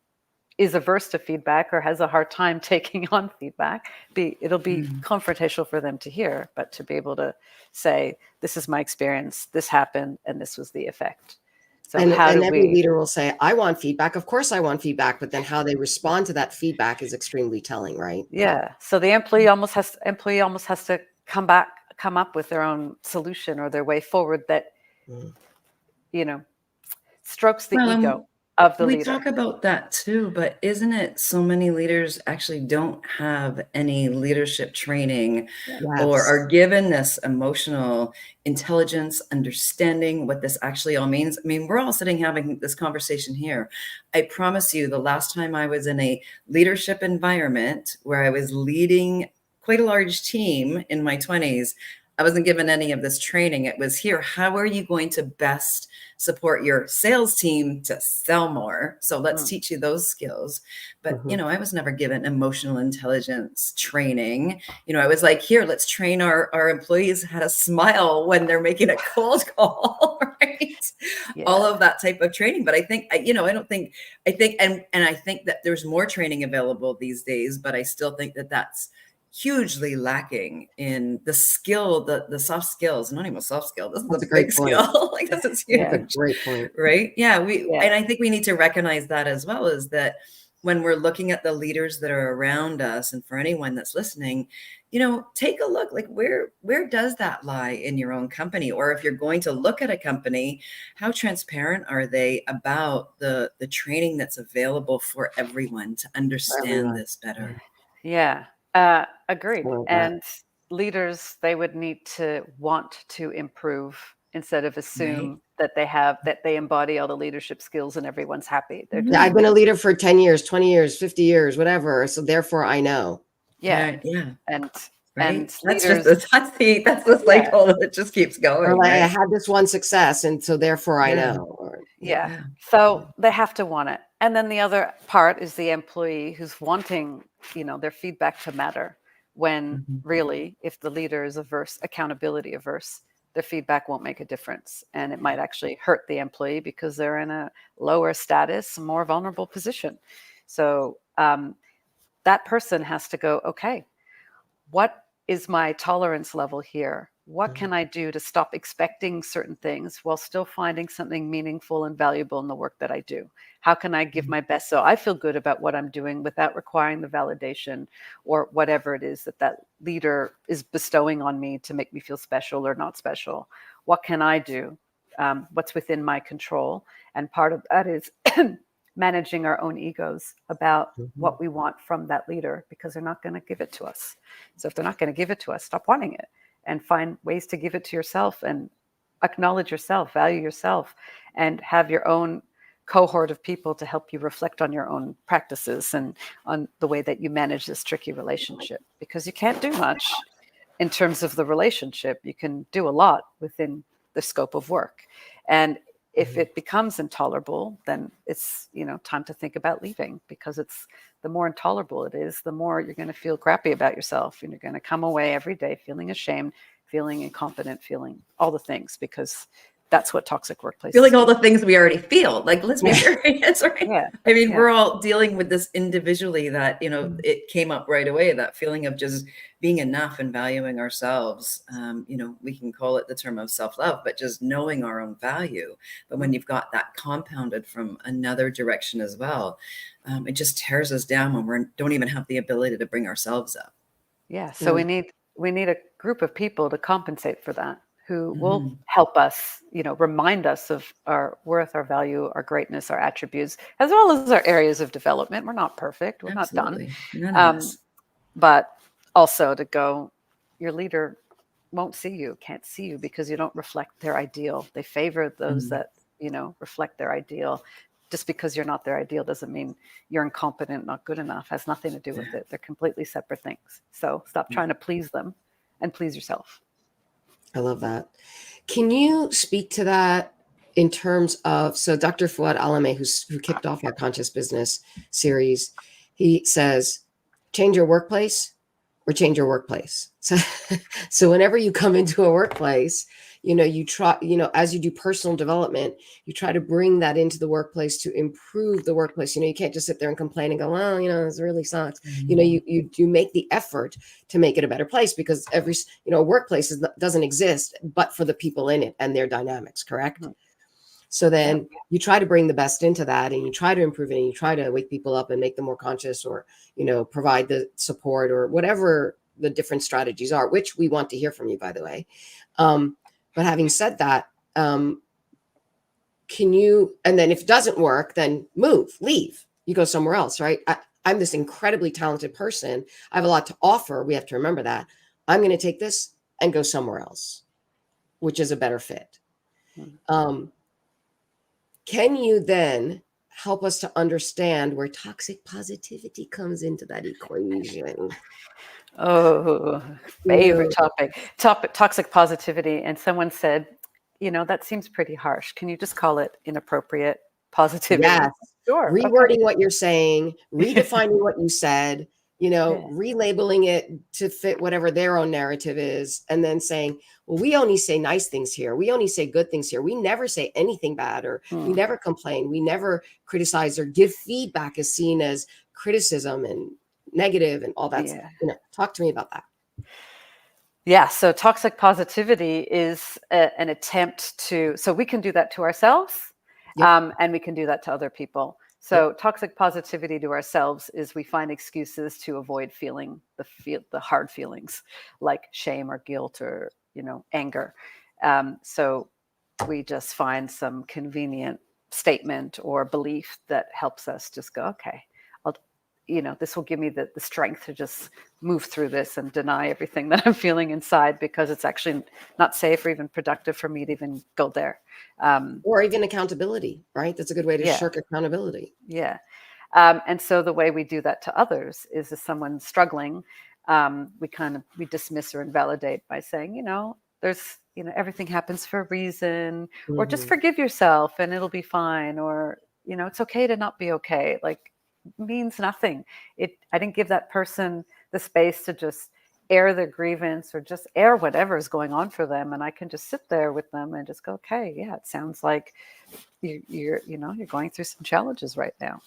is averse to feedback or has a hard time taking on feedback. It'll be confrontational for them to hear, but to be able to say, this is my experience, this happened, and this was the effect. So and every leader will say, I want feedback. Of course I want feedback, but then how they respond to that feedback is extremely telling, right? Yeah. So the employee almost has to come up with their own solution or their way forward that, strokes the ego of the leader. We talk about that too, but isn't it so many leaders actually don't have any leadership training or are given this emotional intelligence, understanding what this actually all means? I mean, we're all sitting having this conversation here. I promise you, the last time I was in a leadership environment where I was leading quite a large team in my 20s, I wasn't given any of this training. It was here. How are you going to best support your sales team to sell more? So let's teach you those skills. But, I was never given emotional intelligence training. I was like, here, let's train our employees how to smile when they're making a cold call, right? Yeah. All of that type of training. But I think, I think that there's more training available these days, but I still think that that's hugely lacking in the skill, the soft skills, not even a soft skill. This is a big skill. Like this is huge. That's a great point. Right? Yeah. And I think we need to recognize that as well, is that when we're looking at the leaders that are around us, and for anyone that's listening, take a look, like where does that lie in your own company? Or if you're going to look at a company, how transparent are they about the training that's available for everyone to understand this better? Yeah. Agreed. And leaders, they would need to want to improve instead of assume that they embody all the leadership skills and everyone's happy. I've been a leader for 10 years, 20 years, 50 years, whatever. So therefore I know. Yeah. And that's leaders, that's the cycle that just keeps going. Or like, I had this one success, and so therefore I know. So they have to want it. And then the other part is the employee who's wanting, their feedback to matter, when really, if the leader is accountability averse, their feedback won't make a difference. And it might actually hurt the employee because they're in a lower status, more vulnerable position. So that person has to go, okay, what is my tolerance level here? What can I do to stop expecting certain things while still finding something meaningful and valuable in the work that I do? How can I give my best so I feel good about what I'm doing without requiring the validation or whatever it is that leader is bestowing on me to make me feel special or not special? What can I do? What's within my control? And part of that is managing our own egos about what we want from that leader, because they're not going to give it to us. So if they're not going to give it to us, stop wanting it and find ways to give it to yourself and acknowledge yourself, value yourself, and have your own cohort of people to help you reflect on your own practices and on the way that you manage this tricky relationship, because you can't do much in terms of the relationship. You can do a lot within the scope of work. And if it becomes intolerable, then it's, time to think about leaving, because it's the more intolerable it is, the more you're going to feel crappy about yourself, and you're going to come away every day feeling ashamed, feeling incompetent, feeling all the things, because that's what toxic workplaces feeling all the things we already feel. Like, let's be serious, right? Yeah. I mean, we're all dealing with this individually, that, it came up right away, that feeling of just being enough and valuing ourselves. We can call it the term of self-love, but just knowing our own value. But when you've got that compounded from another direction as well, it just tears us down when we don't even have the ability to bring ourselves up. Yeah. So we need a group of people to compensate for that, who will help us, remind us of our worth, our value, our greatness, our attributes, as well as our areas of development. We're not perfect. We're not done. None of us. But also to go, your leader won't see you, can't see you because you don't reflect their ideal. They favor those that, reflect their ideal. Just because you're not their ideal doesn't mean you're incompetent, not good enough. Has nothing to do with it. They're completely separate things. So stop trying to please them and please yourself. I love that. Can you speak to that in terms of, so Dr. Fouad Alame, who kicked off our Conscious Business series, he says, change your workplace or change your workplace. So whenever you come into a workplace, you try, as you do personal development, you try to bring that into the workplace to improve the workplace. You can't just sit there and complain and go, well, this really sucks. You make the effort to make it a better place, because every, a workplace doesn't exist but for the people in it and their dynamics, correct? So then you try to bring the best into that, and you try to improve it, and you try to wake people up and make them more conscious, or, provide the support or whatever the different strategies are, which we want to hear from you, by the way. But having said that, can you, and then if it doesn't work, then leave, you go somewhere else, right? I'm this incredibly talented person. I have a lot to offer. We have to remember that. I'm going to take this and go somewhere else, which is a better fit. Can you then help us to understand where toxic positivity comes into that equation? Oh, favorite topic, toxic positivity. And someone said, that seems pretty harsh. Can you just call it inappropriate positivity? Yes. Sure. Rewording Okay. what you're saying, redefining what you said, relabeling it to fit whatever their own narrative is, and then saying, well, we only say nice things here. We only say good things here. We never say anything bad, or we never complain. We never criticize or give feedback as seen as criticism and negative and all that stuff. Talk to me about that. Yeah. So toxic positivity is an attempt so we can do that to ourselves, and we can do that to other people. So toxic positivity to ourselves is we find excuses to avoid feeling the hard feelings like shame or guilt or, anger. So we just find some convenient statement or belief that helps us just go, okay, this will give me the strength to just move through this and deny everything that I'm feeling inside, because it's actually not safe or even productive for me to even go there. Or even accountability, right? That's a good way to shirk accountability. Yeah. And so the way we do that to others is if someone's struggling, we dismiss or invalidate by saying, there's, everything happens for a reason, or just forgive yourself and it'll be fine. Or, it's okay to not be okay. Like, means nothing. I didn't give that person the space to just air their grievance or just air whatever is going on for them, and I can just sit there with them and just go, okay, yeah, it sounds like you're going through some challenges right now.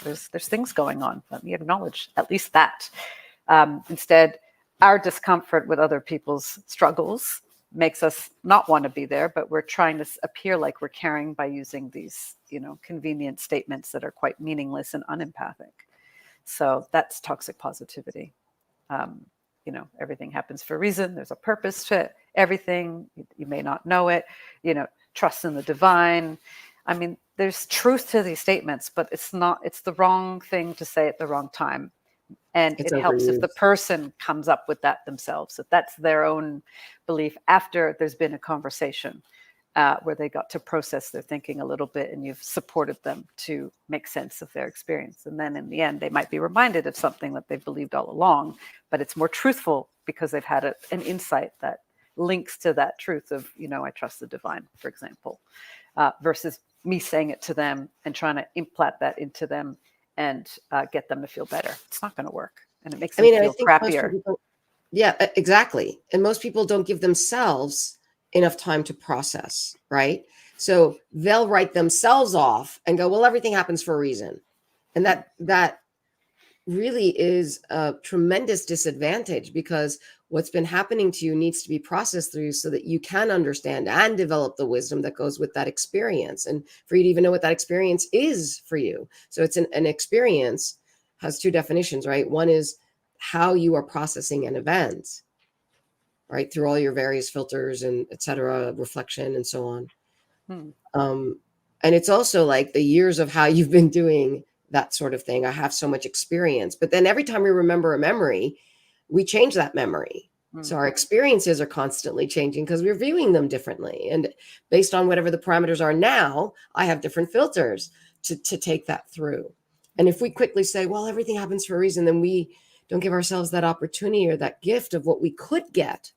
There's things going on. Let me acknowledge at least that. Instead, our discomfort with other people's struggles makes us not want to be there, but we're trying to appear like we're caring by using these, convenient statements that are quite meaningless and unempathic. So that's toxic positivity. Everything happens for a reason. There's a purpose to everything. You may not know it. Trust in the divine. I mean, there's truth to these statements, but it's the wrong thing to say at the wrong time. And it helps if the person comes up with that themselves, that that's their own belief after there's been a conversation where they got to process their thinking a little bit, and you've supported them to make sense of their experience. And then in the end, they might be reminded of something that they've believed all along, but it's more truthful because they've had an insight that links to that truth of, I trust the divine, for example, versus me saying it to them and trying to implant that into them and get them to feel better. It's not going to work. And it makes them feel crappier. Yeah, exactly. And most people don't give themselves enough time to process, right? So they'll write themselves off and go, well, everything happens for a reason. And that really is a tremendous disadvantage, because what's been happening to you needs to be processed through so that you can understand and develop the wisdom that goes with that experience, and for you to even know what that experience is for you. So it's an experience has two definitions, right? One is how you are processing an event, right? Through all your various filters and et cetera, reflection and so on. And it's also like the years of how you've been doing that sort of thing. I have so much experience, but then every time we remember a memory, we change that memory. So our experiences are constantly changing because we're viewing them differently. And based on whatever the parameters are now, I have different filters to take that through. And if we quickly say, well, everything happens for a reason, then we don't give ourselves that opportunity or that gift of what we could get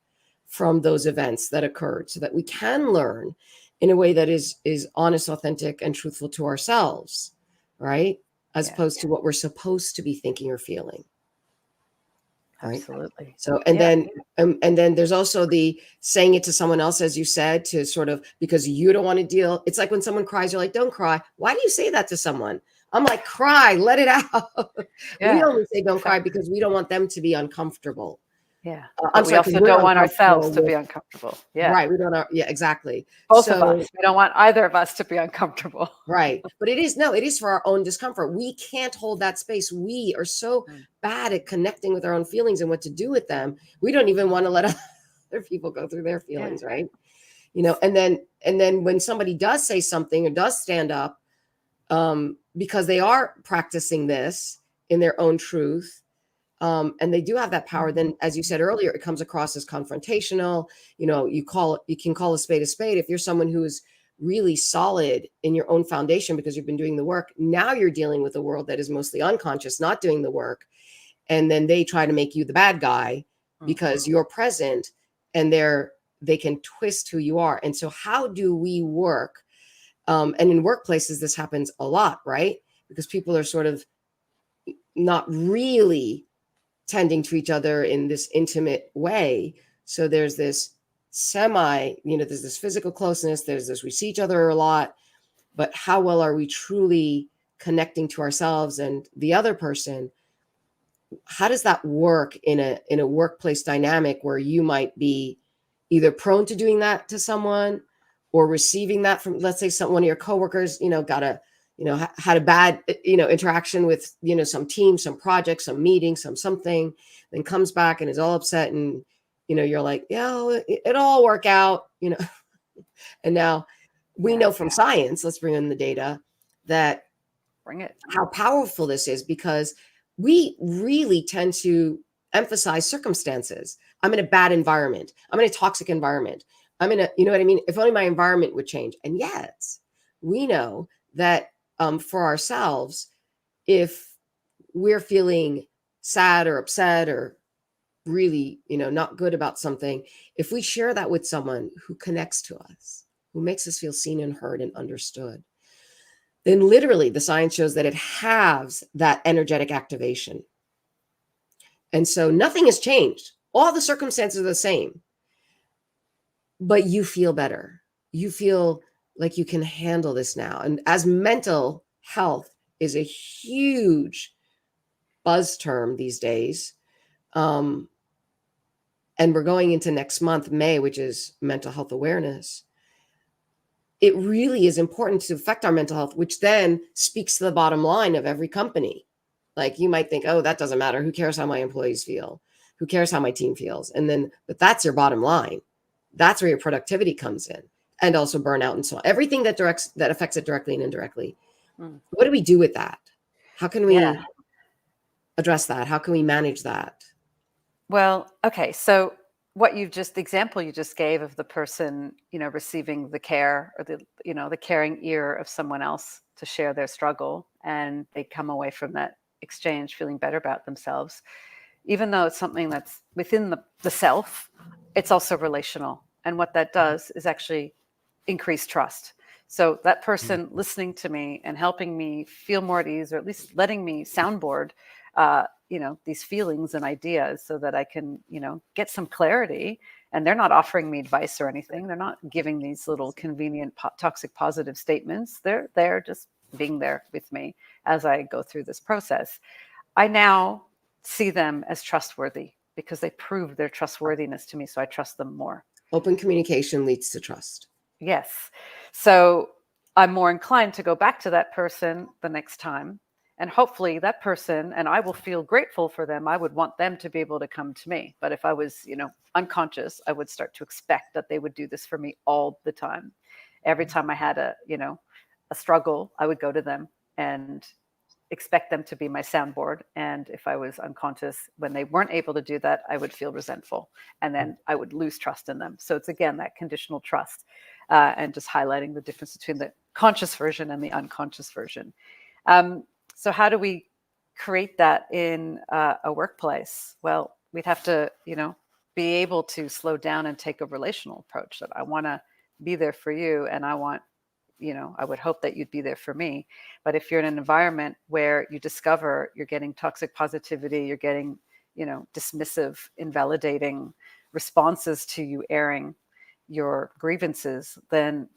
from those events that occurred, so that we can learn in a way that is honest, authentic, and truthful to ourselves, right? As opposed to what we're supposed to be thinking or feeling. Right? Absolutely. So, and then there's also the saying it to someone else, as you said, to sort of, because you don't want to deal. It's like when someone cries, you're like, don't cry. Why do you say that to someone? I'm like, cry, let it out. We only say don't cry because we don't want them to be uncomfortable. Yeah. I'm we sorry, also don't want ourselves to be uncomfortable. Yeah. Right. We don't know. Yeah, exactly. Both of us. We don't want either of us to be uncomfortable. Right. But it is for our own discomfort. We can't hold that space. We are so bad at connecting with our own feelings and what to do with them. We don't even want to let other people go through their feelings. Right. You know, and then when somebody does say something or does stand up, because they are practicing this in their own truth, and they do have that power, then, as you said earlier, it comes across as confrontational. You know, you can call a spade a spade. If you're someone who is really solid in your own foundation because you've been doing the work, now you're dealing with a world that is mostly unconscious, not doing the work. And then they try to make you the bad guy because you're present, and they can twist who you are. And so how do we work? And in workplaces, this happens a lot, right? Because people are sort of not really tending to each other in this intimate way. So there's this there's this physical closeness, there's this, we see each other a lot, but how well are we truly connecting to ourselves and the other person? How does that work in a workplace dynamic where you might be either prone to doing that to someone or receiving that from, let's say, one of your coworkers, had a bad, interaction with, some team, some project, some meeting, something, then comes back and is all upset. And, you're like, yeah, it'll all work out, and now we know from science, let's bring in the data, that how powerful this is, because we really tend to emphasize circumstances. I'm in a bad environment. I'm in a toxic environment. I'm in you know what I mean? If only my environment would change. And yet we know that for ourselves, if we're feeling sad or upset or really, not good about something, if we share that with someone who connects to us, who makes us feel seen and heard and understood, then literally the science shows that it halves that energetic activation. And so nothing has changed. All the circumstances are the same, but you feel better. You feel like you can handle this now. And as mental health is a huge buzz term these days, and we're going into next month, May, which is mental health awareness, it really is important to affect our mental health, which then speaks to the bottom line of every company. Like, you might think, oh, that doesn't matter. Who cares how my employees feel? Who cares how my team feels? But that's your bottom line. That's where your productivity comes in, and also burnout and so on. Everything that affects it directly and indirectly. What do we do with that? How can we address that? How can we manage that? Well, okay. So the example you just gave of the person, receiving the care or the caring ear of someone else to share their struggle, and they come away from that exchange feeling better about themselves. Even though it's something that's within the self, it's also relational. And what that does is actually increase trust. So that person listening to me and helping me feel more at ease, or at least letting me soundboard, these feelings and ideas so that I can, get some clarity. And they're not offering me advice or anything. They're not giving these little convenient toxic positive statements. They're just being there with me as I go through this process. I now see them as trustworthy because they prove their trustworthiness to me. So I trust them more. Open communication leads to trust. Yes. So I'm more inclined to go back to that person the next time And hopefully that person, and I will feel grateful for them. I would want them to be able to come to me. But if I was, unconscious, I would start to expect that they would do this for me all the time. Every time I had a struggle, I would go to them and expect them to be my soundboard. And if I was unconscious, when they weren't able to do that, I would feel resentful, and then I would lose trust in them. So it's, again, that conditional trust, and just highlighting the difference between the conscious version and the unconscious version. So how do we create that in a workplace? Well, we'd have to, be able to slow down and take a relational approach, that I want to be there for you, and I want, I would hope that you'd be there for me. But if you're in an environment where you discover you're getting toxic positivity, you're getting, dismissive, invalidating responses to you airing your grievances, then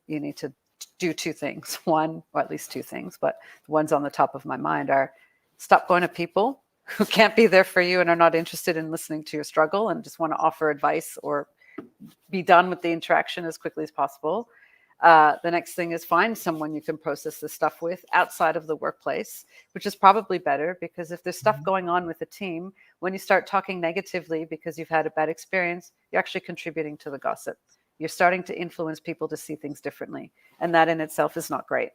you need to do two things. One, or at least two things, but the ones on the top of my mind are: stop going to people who can't be there for you and are not interested in listening to your struggle and just want to offer advice or be done with the interaction as quickly as possible. The next thing is find someone you can process this stuff with outside of the workplace, which is probably better, because if there's stuff going on with the team, when you start talking negatively because you've had a bad experience, you're actually contributing to the gossip. You're starting to influence people to see things differently. And that in itself is not great.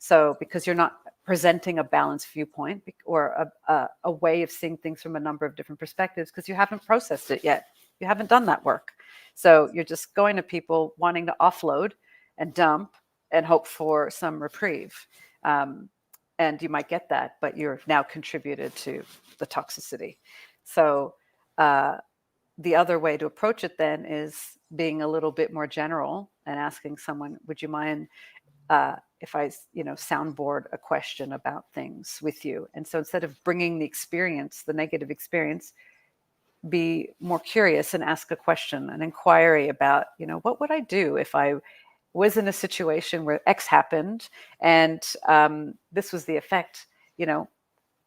So because you're not presenting a balanced viewpoint or a way of seeing things from a number of different perspectives, because you haven't processed it yet. You haven't done that work. So you're just going to people wanting to offload and dump and hope for some reprieve. And you might get that, but you're now contributed to the toxicity. So the other way to approach it then is being a little bit more general and asking someone, would you mind if I, soundboard a question about things with you? And so instead of bringing the experience, the negative experience, be more curious and ask a question, an inquiry about, what would I do if I was in a situation where X happened and this was the effect?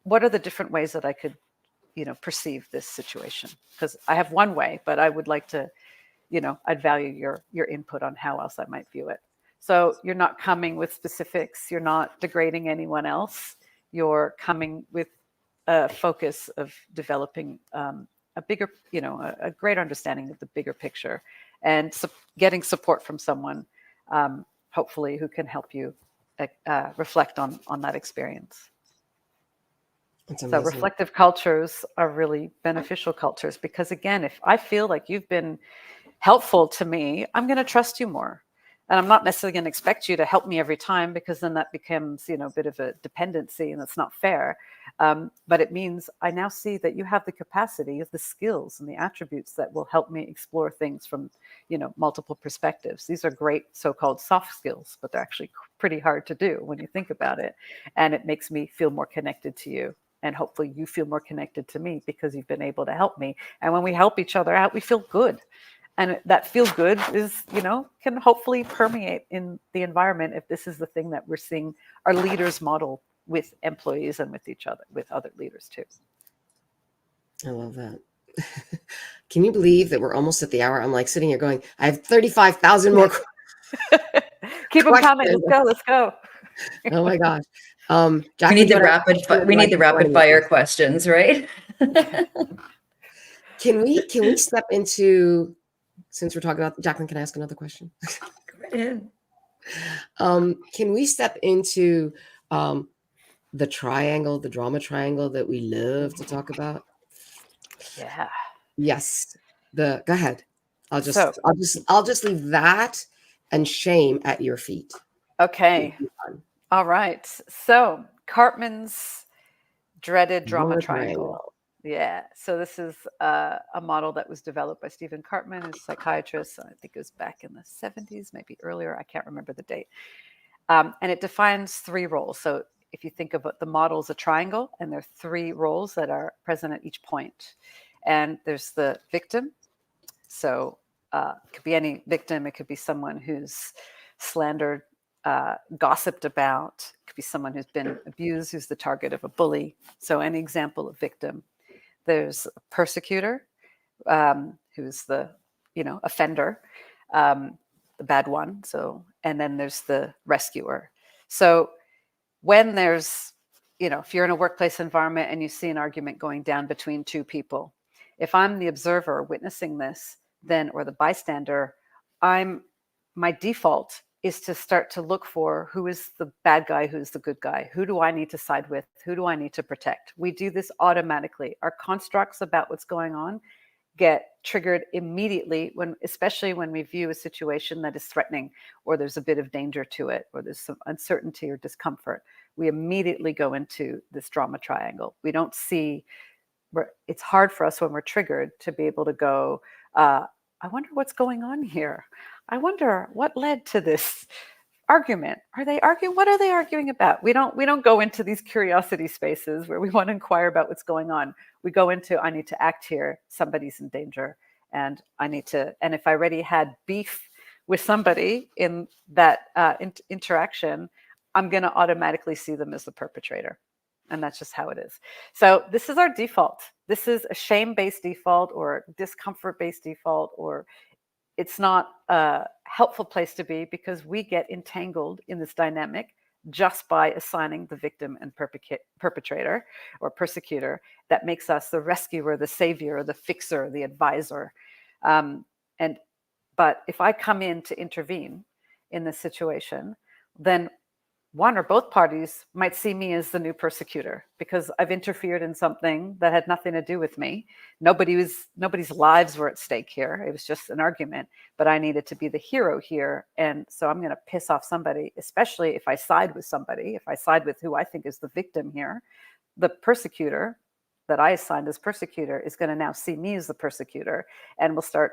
What are the different ways that I could, perceive this situation? Because I have one way, but I would like to, I'd value your input on how else I might view it. So you're not coming with specifics. You're not degrading anyone else. You're coming with a focus of developing a bigger, a greater understanding of the bigger picture, and getting support from someone, hopefully, who can help you reflect on that experience. So reflective cultures are really beneficial cultures, because, again, if I feel like you've been helpful to me, I'm going to trust you more. And I'm not necessarily going to expect you to help me every time, because then that becomes, a bit of a dependency, and that's not fair. But it means I now see that you have the capacity, the skills and the attributes that will help me explore things from, multiple perspectives. These are great so-called soft skills, but they're actually pretty hard to do when you think about it. And it makes me feel more connected to you. And hopefully you feel more connected to me because you've been able to help me. And when we help each other out, we feel good. And that feel good is, can hopefully permeate in the environment if this is the thing that we're seeing our leaders model with employees and with each other, with other leaders too. I love that. Can you believe that we're almost at the hour? I'm like sitting here going, I have 35,000 more. Keep them coming. Let's go. Oh my gosh. We need the rapid fire questions, right? Can we step into, since we're talking about, Jacqueline, can I ask another question? Go ahead. Can we step into the triangle, the drama triangle that we love to talk about? Yeah. Yes. Go ahead. I'll just leave that and shame at your feet. Okay. All right. So Cartman's dreaded drama triangle. Yeah. So this is a model that was developed by Stephen Cartman, who's a psychiatrist. I think it was back in the 70s, maybe earlier. I can't remember the date. And it defines three roles. So if you think about the model as a triangle, and there are three roles that are present at each point. And there's the victim. So it could be any victim. It could be someone who's slandered, gossiped about. It could be someone who's been abused, who's the target of a bully. So any example of victim. There's a persecutor, who's the, offender, the bad one. So, and then there's the rescuer. So when there's if you're in a workplace environment and you see an argument going down between two people, if I'm the observer witnessing this, then, or the bystander, my default is to start to look for who is the bad guy, who's the good guy, who do I need to side with, who do I need to protect. We do this automatically. Our constructs about what's going on get triggered immediately, especially when we view a situation that is threatening, or there's a bit of danger to it, or there's some uncertainty or discomfort. We immediately go into this drama triangle. We don't see, it's hard for us when we're triggered to be able to go, I wonder what's going on here. I wonder what led to this argument. Are they arguing? What are they arguing about? We don't go into these curiosity spaces where we want to inquire about what's going on. We go into, I need to act here. Somebody's in danger, and I need to. And if I already had beef with somebody in that interaction, I'm going to automatically see them as the perpetrator. And that's just how it is. So this is our default. This is a shame-based default or discomfort-based default, or it's not a helpful place to be, because we get entangled in this dynamic just by assigning the victim and perpetrator or persecutor. That makes us the rescuer, the savior, the fixer, the advisor. But if I come in to intervene in this situation, then one or both parties might see me as the new persecutor, because I've interfered in something that had nothing to do with me. Nobody's lives were at stake here. It was just an argument, but I needed to be the hero here. And so I'm going to piss off somebody, especially if I side with somebody, if I side with who I think is the victim here. The persecutor that I assigned as persecutor is going to now see me as the persecutor, and will start,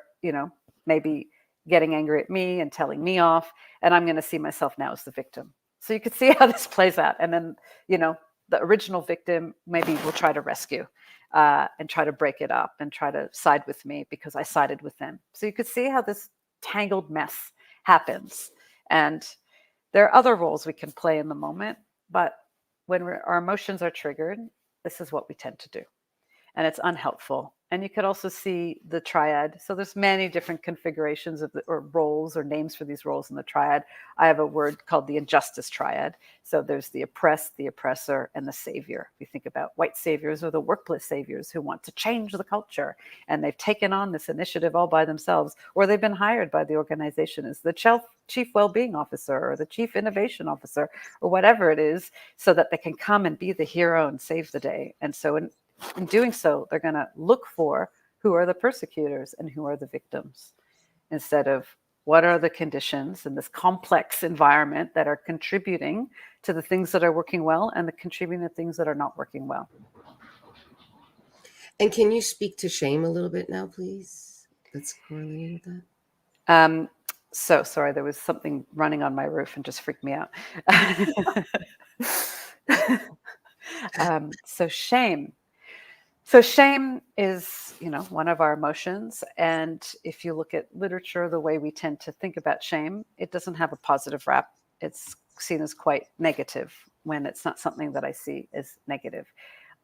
maybe getting angry at me and telling me off. And I'm going to see myself now as the victim. So you can see how this plays out. And then, the original victim maybe will try to rescue and try to break it up and try to side with me because I sided with them. So you could see how this tangled mess happens. And there are other roles we can play in the moment, but when our emotions are triggered, this is what we tend to do. And it's unhelpful. And you could also see the triad. So there's many different configurations or roles or names for these roles in the triad. I have a word called the injustice triad. So there's the oppressed, the oppressor, and the savior. We think about white saviors or the workplace saviors who want to change the culture, and they've taken on this initiative all by themselves, or they've been hired by the organization as the chief well-being officer or the chief innovation officer or whatever it is, so that they can come and be the hero and save the day. And so in doing so, they're going to look for who are the persecutors and who are the victims, instead of what are the conditions in this complex environment that are contributing to the things that are working well and the contributing to things that are not working well. And can you speak to shame a little bit now, please? That's correlated with that. So sorry, there was something running on my roof and just freaked me out. So shame. So shame is, one of our emotions. And if you look at literature, the way we tend to think about shame, it doesn't have a positive rap. It's seen as quite negative, when it's not something that I see as negative.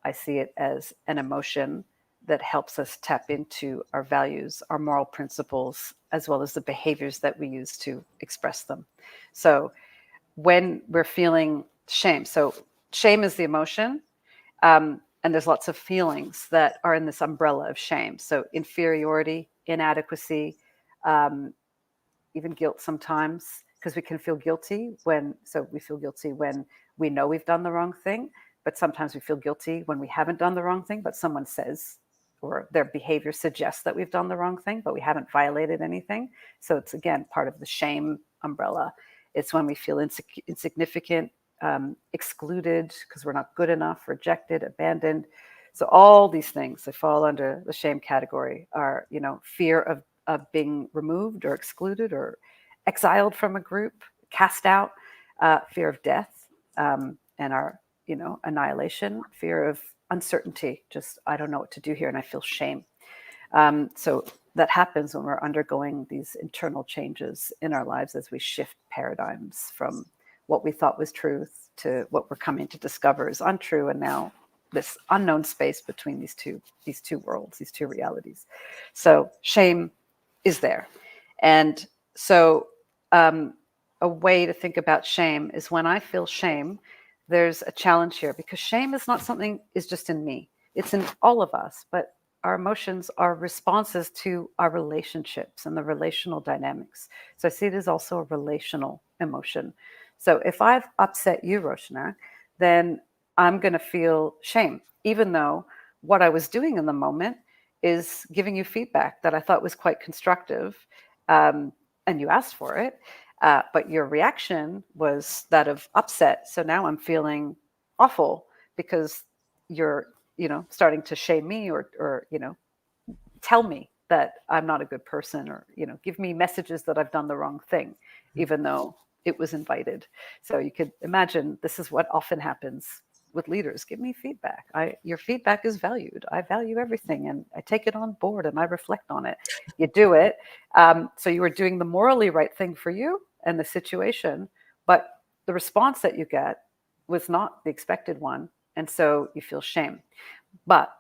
I see it as an emotion that helps us tap into our values, our moral principles, as well as the behaviors that we use to express them. So when we're feeling shame, so shame is the emotion. And there's lots of feelings that are in this umbrella of shame. So inferiority, inadequacy, even guilt sometimes, because we can feel guilty when we know we've done the wrong thing, but sometimes we feel guilty when we haven't done the wrong thing, but someone says, or their behavior suggests that we've done the wrong thing, but we haven't violated anything. So it's, again, part of the shame umbrella. It's when we feel insignificant, excluded because we're not good enough, rejected, abandoned. So all these things that fall under the shame category are, fear of being removed or excluded or exiled from a group, cast out, fear of death, and our, annihilation, fear of uncertainty. Just, I don't know what to do here and I feel shame. So that happens when we're undergoing these internal changes in our lives as we shift paradigms from what we thought was truth to what we're coming to discover is untrue, and now this unknown space between these two worlds, these two realities. So shame is there. And so a way to think about shame is when I feel shame, there's a challenge here, because shame is not something is just in me. It's in all of us, but our emotions are responses to our relationships and the relational dynamics. So I see it as also a relational emotion. So if I've upset you, Roshana, then I'm going to feel shame, even though what I was doing in the moment is giving you feedback that I thought was quite constructive, and you asked for it. But your reaction was that of upset. So now I'm feeling awful because you're, starting to shame me or tell me that I'm not a good person, or, give me messages that I've done the wrong thing, even though it was invited. So you could imagine this is what often happens with leaders. Give me feedback. Your feedback is valued. I value everything, and I take it on board and I reflect on it. You do it. So you were doing the morally right thing for you and the situation, but the response that you get was not the expected one. And so you feel shame. But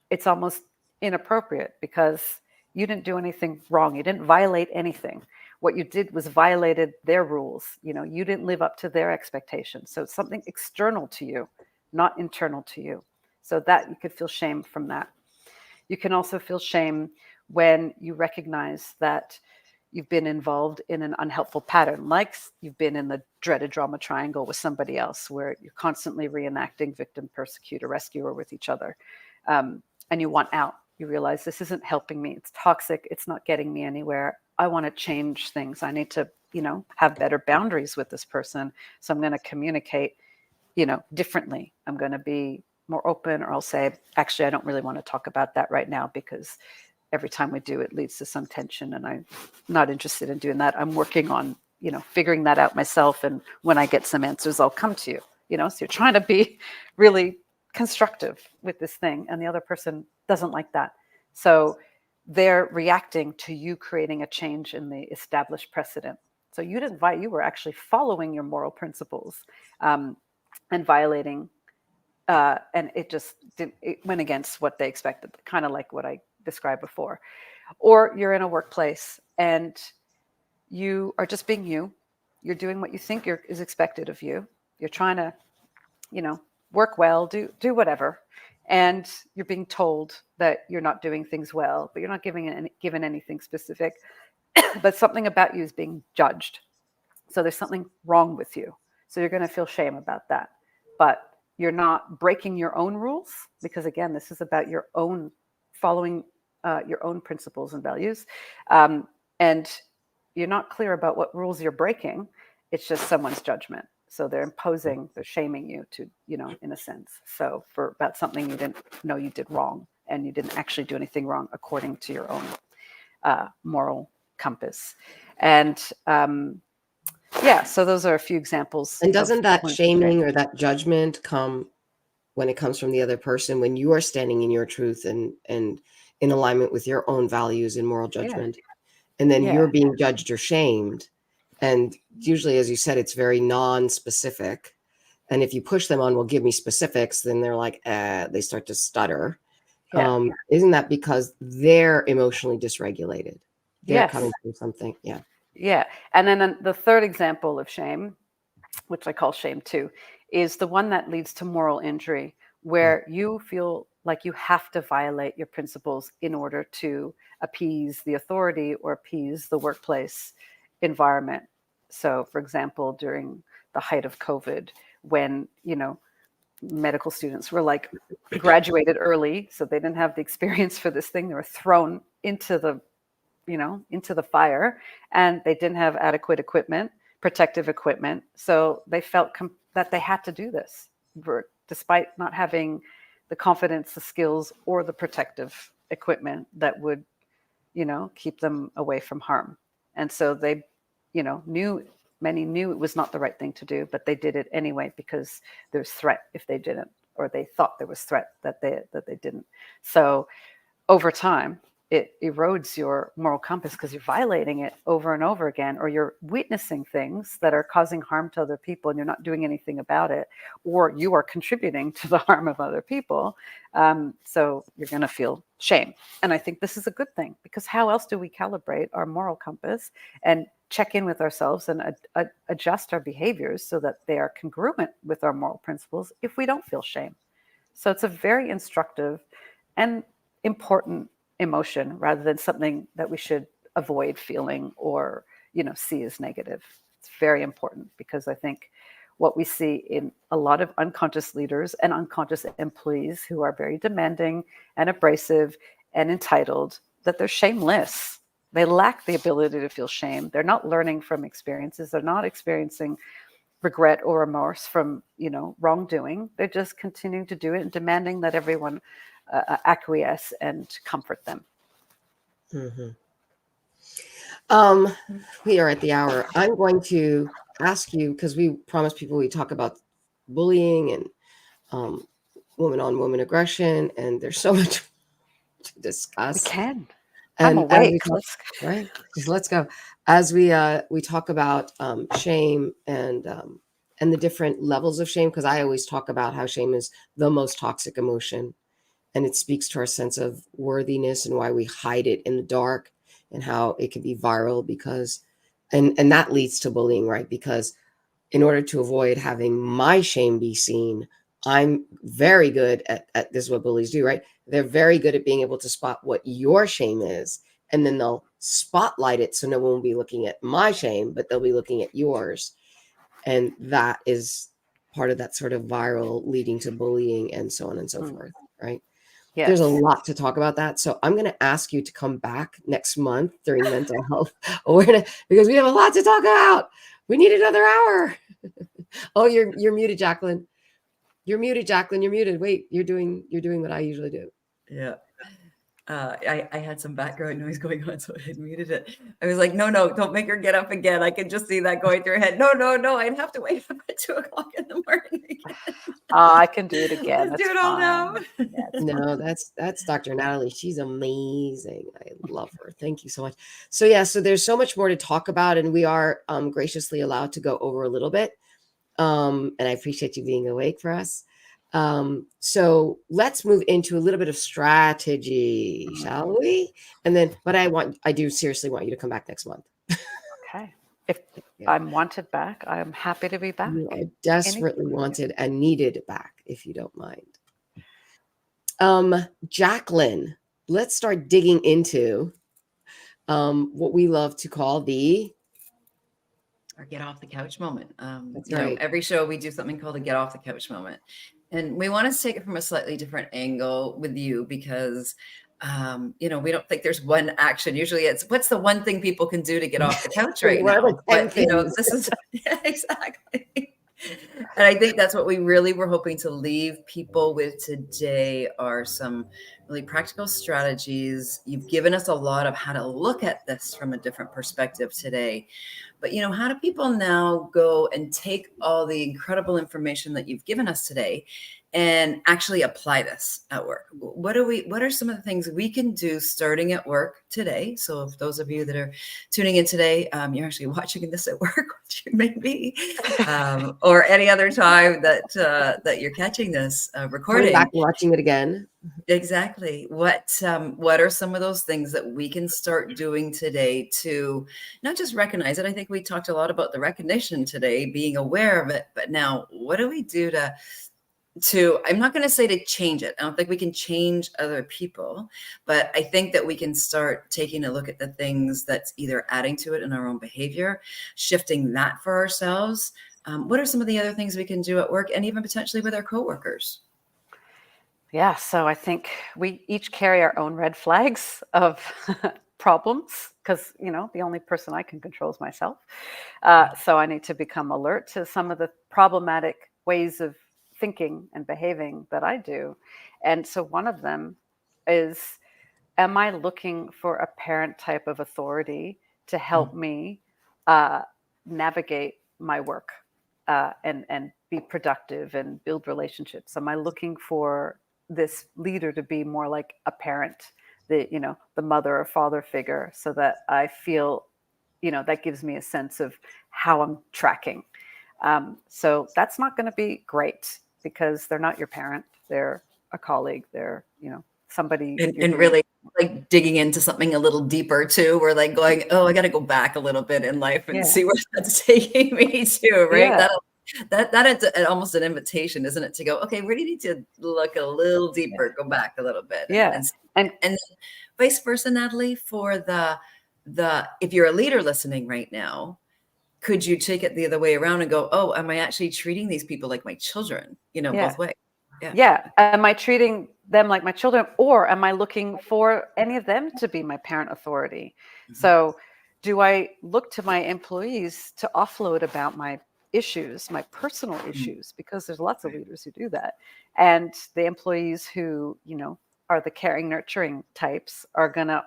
it's almost inappropriate because you didn't do anything wrong. You didn't violate anything. What you did was violated their rules. You didn't live up to their expectations. So it's something external to you, not internal to you. So that you could feel shame from that. You can also feel shame when you recognize that you've been involved in an unhelpful pattern, like you've been in the dreaded drama triangle with somebody else, where you're constantly reenacting victim, persecutor, rescuer with each other. And you want out. You realize this isn't helping me. It's toxic. It's not getting me anywhere. I want to change things. I need to, have better boundaries with this person. So I'm going to communicate, differently. I'm going to be more open, or I'll say, actually, I don't really want to talk about that right now, because every time we do, it leads to some tension, and I'm not interested in doing that. I'm working on, figuring that out myself. And when I get some answers, I'll come to you, so you're trying to be really constructive with this thing, and the other person doesn't like that. So they're reacting to you creating a change in the established precedent. So you didn't you were actually following your moral principles, and violating, and it went against what they expected, kind of like what I described before. Or you're in a workplace and you are just being you. You're doing what you think is expected of you. You're trying to, work well, do whatever, and you're being told that you're not doing things well, but you're not given anything specific. But something about you is being judged. So there's something wrong with you. So you're going to feel shame about that. But you're not breaking your own rules, because again, this is about your own following your own principles and values. And you're not clear about what rules you're breaking. It's just someone's judgment. So they're shaming you to, in a sense. So about something you didn't know you did wrong, and you didn't actually do anything wrong according to your own moral compass. And so those are a few examples. And doesn't that shaming or that judgment come when it comes from the other person, when you are standing in your truth and in alignment with your own values and moral judgment, and then you're being judged or shamed? And usually, as you said, it's very non-specific. And if you push them on, well, give me specifics, then they're like, they start to stutter. Isn't that because they're emotionally dysregulated? They're coming from something. Yeah. Yeah. And then the third example of shame, which I call shame 2, is the one that leads to moral injury, where you feel like you have to violate your principles in order to appease the authority or appease the workplace environment. So, for example, during the height of COVID, when, medical students were graduated early, so they didn't have the experience for this thing. They were thrown into the fire, and they didn't have adequate equipment, protective equipment. So they felt that they had to do this, despite not having the confidence, the skills, or the protective equipment that would, keep them away from harm. And so they, many knew it was not the right thing to do, but they did it anyway because there's threat if they didn't, or they thought there was threat that they didn't. So over time, it erodes your moral compass because you're violating it over and over again, or you're witnessing things that are causing harm to other people and you're not doing anything about it, or you are contributing to the harm of other people. So you're going to feel shame. And I think this is a good thing, because how else do we calibrate our moral compass and check in with ourselves and adjust our behaviors so that they are congruent with our moral principles if we don't feel shame. So it's a very instructive and important emotion rather than something that we should avoid feeling or, see as negative. It's very important because I think what we see in a lot of unconscious leaders and unconscious employees who are very demanding and abrasive and entitled, that they're shameless. They lack the ability to feel shame. They're not learning from experiences. They're not experiencing regret or remorse from, wrongdoing. They're just continuing to do it and demanding that everyone acquiesce and comfort them. Mm-hmm. We are at the hour. I'm going to ask you, because we promised people we talk about bullying and woman-on-woman aggression, and there's so much to discuss. We can. And I'm awake. Right, just let's go. As we talk about shame and the different levels of shame, because I always talk about how shame is the most toxic emotion, and it speaks to our sense of worthiness and why we hide it in the dark, and how it can be viral because, and that leads to bullying, right? Because in order to avoid having my shame be seen, I'm very good at this is what bullies do, right? They're very good at being able to spot what your shame is, and then they'll spotlight it so no one will be looking at my shame, but they'll be looking at yours. And that is part of that sort of viral leading to bullying and so on and so forth, right? Yes. There's a lot to talk about that. So I'm going to ask you to come back next month during Mental Health Awareness, because we have a lot to talk about. We need another hour. Oh, you're muted, Jacqueline. You're muted, Jacqueline. You're muted. Wait, you're doing what I usually do. Yeah. I had some background noise going on, so I had muted it. I was like, no, don't make her get up again. I can just see that going through her head. No, I'd have to wait up at 2 o'clock in the morning again. I can do it again. Let's do it all now. No, that's Dr. Nathalie. She's amazing. I love her. Thank you so much. So so there's so much more to talk about, and we are graciously allowed to go over a little bit. And I appreciate you being awake for us. So let's move into a little bit of strategy, shall we? And then, but I do seriously want you to come back next month. Okay. If I'm wanted back, I'm happy to be back. You are desperately wanted and needed back, if you don't mind. Jacqueline, let's start digging into what we love to call our get off the couch moment. That's right. Every show we do something called a get off the couch moment. And we want to take it from a slightly different angle with you because, we don't think there's one action. Usually it's what's the one thing people can do to get off the couch right now. But, this is, exactly. And I think that's what we really were hoping to leave people with today are some really practical strategies. You've given us a lot of how to look at this from a different perspective today. But, how do people now go and take all the incredible information that you've given us today and actually apply this at work? What are some of the things we can do starting at work today? So if those of you that are tuning in today, you're actually watching this at work, which you may be, or any other time that you're catching this recording. Back watching it again. Exactly. What are some of those things that we can start doing today to not just recognize it? I think we talked a lot about the recognition today, being aware of it, but now what do we do to I'm not going to say to change it. I don't think we can change other people, but I think that we can start taking a look at the things that's either adding to it in our own behavior, shifting that for ourselves. What are some of the other things we can do at work and even potentially with our coworkers? Yeah, so I think we each carry our own red flags of problems because, the only person I can control is myself. So I need to become alert to some of the problematic ways of thinking and behaving that I do. And so one of them is, am I looking for a parent type of authority to help me navigate my work and be productive and build relationships? Am I looking for this leader to be more like a parent, the mother or father figure, so that I feel, that gives me a sense of how I'm tracking. So that's not going to be great because they're not your parent. They're a colleague. They're, somebody. And really, like digging into something a little deeper too. We're like going, oh, I got to go back a little bit in life and see where that's taking me to, right? Yeah. That is almost an invitation, isn't it? To go, okay, where do you need to look a little deeper, go back a little bit. And vice versa, Natalie, for the if you're a leader listening right now, could you take it the other way around and go, oh, am I actually treating these people like my children? Both ways. Yeah. Am I treating them like my children, or am I looking for any of them to be my parent authority? Mm-hmm. So do I look to my employees to offload about my issues, my personal issues, because there's lots of leaders who do that. And the employees who, are the caring, nurturing types are going to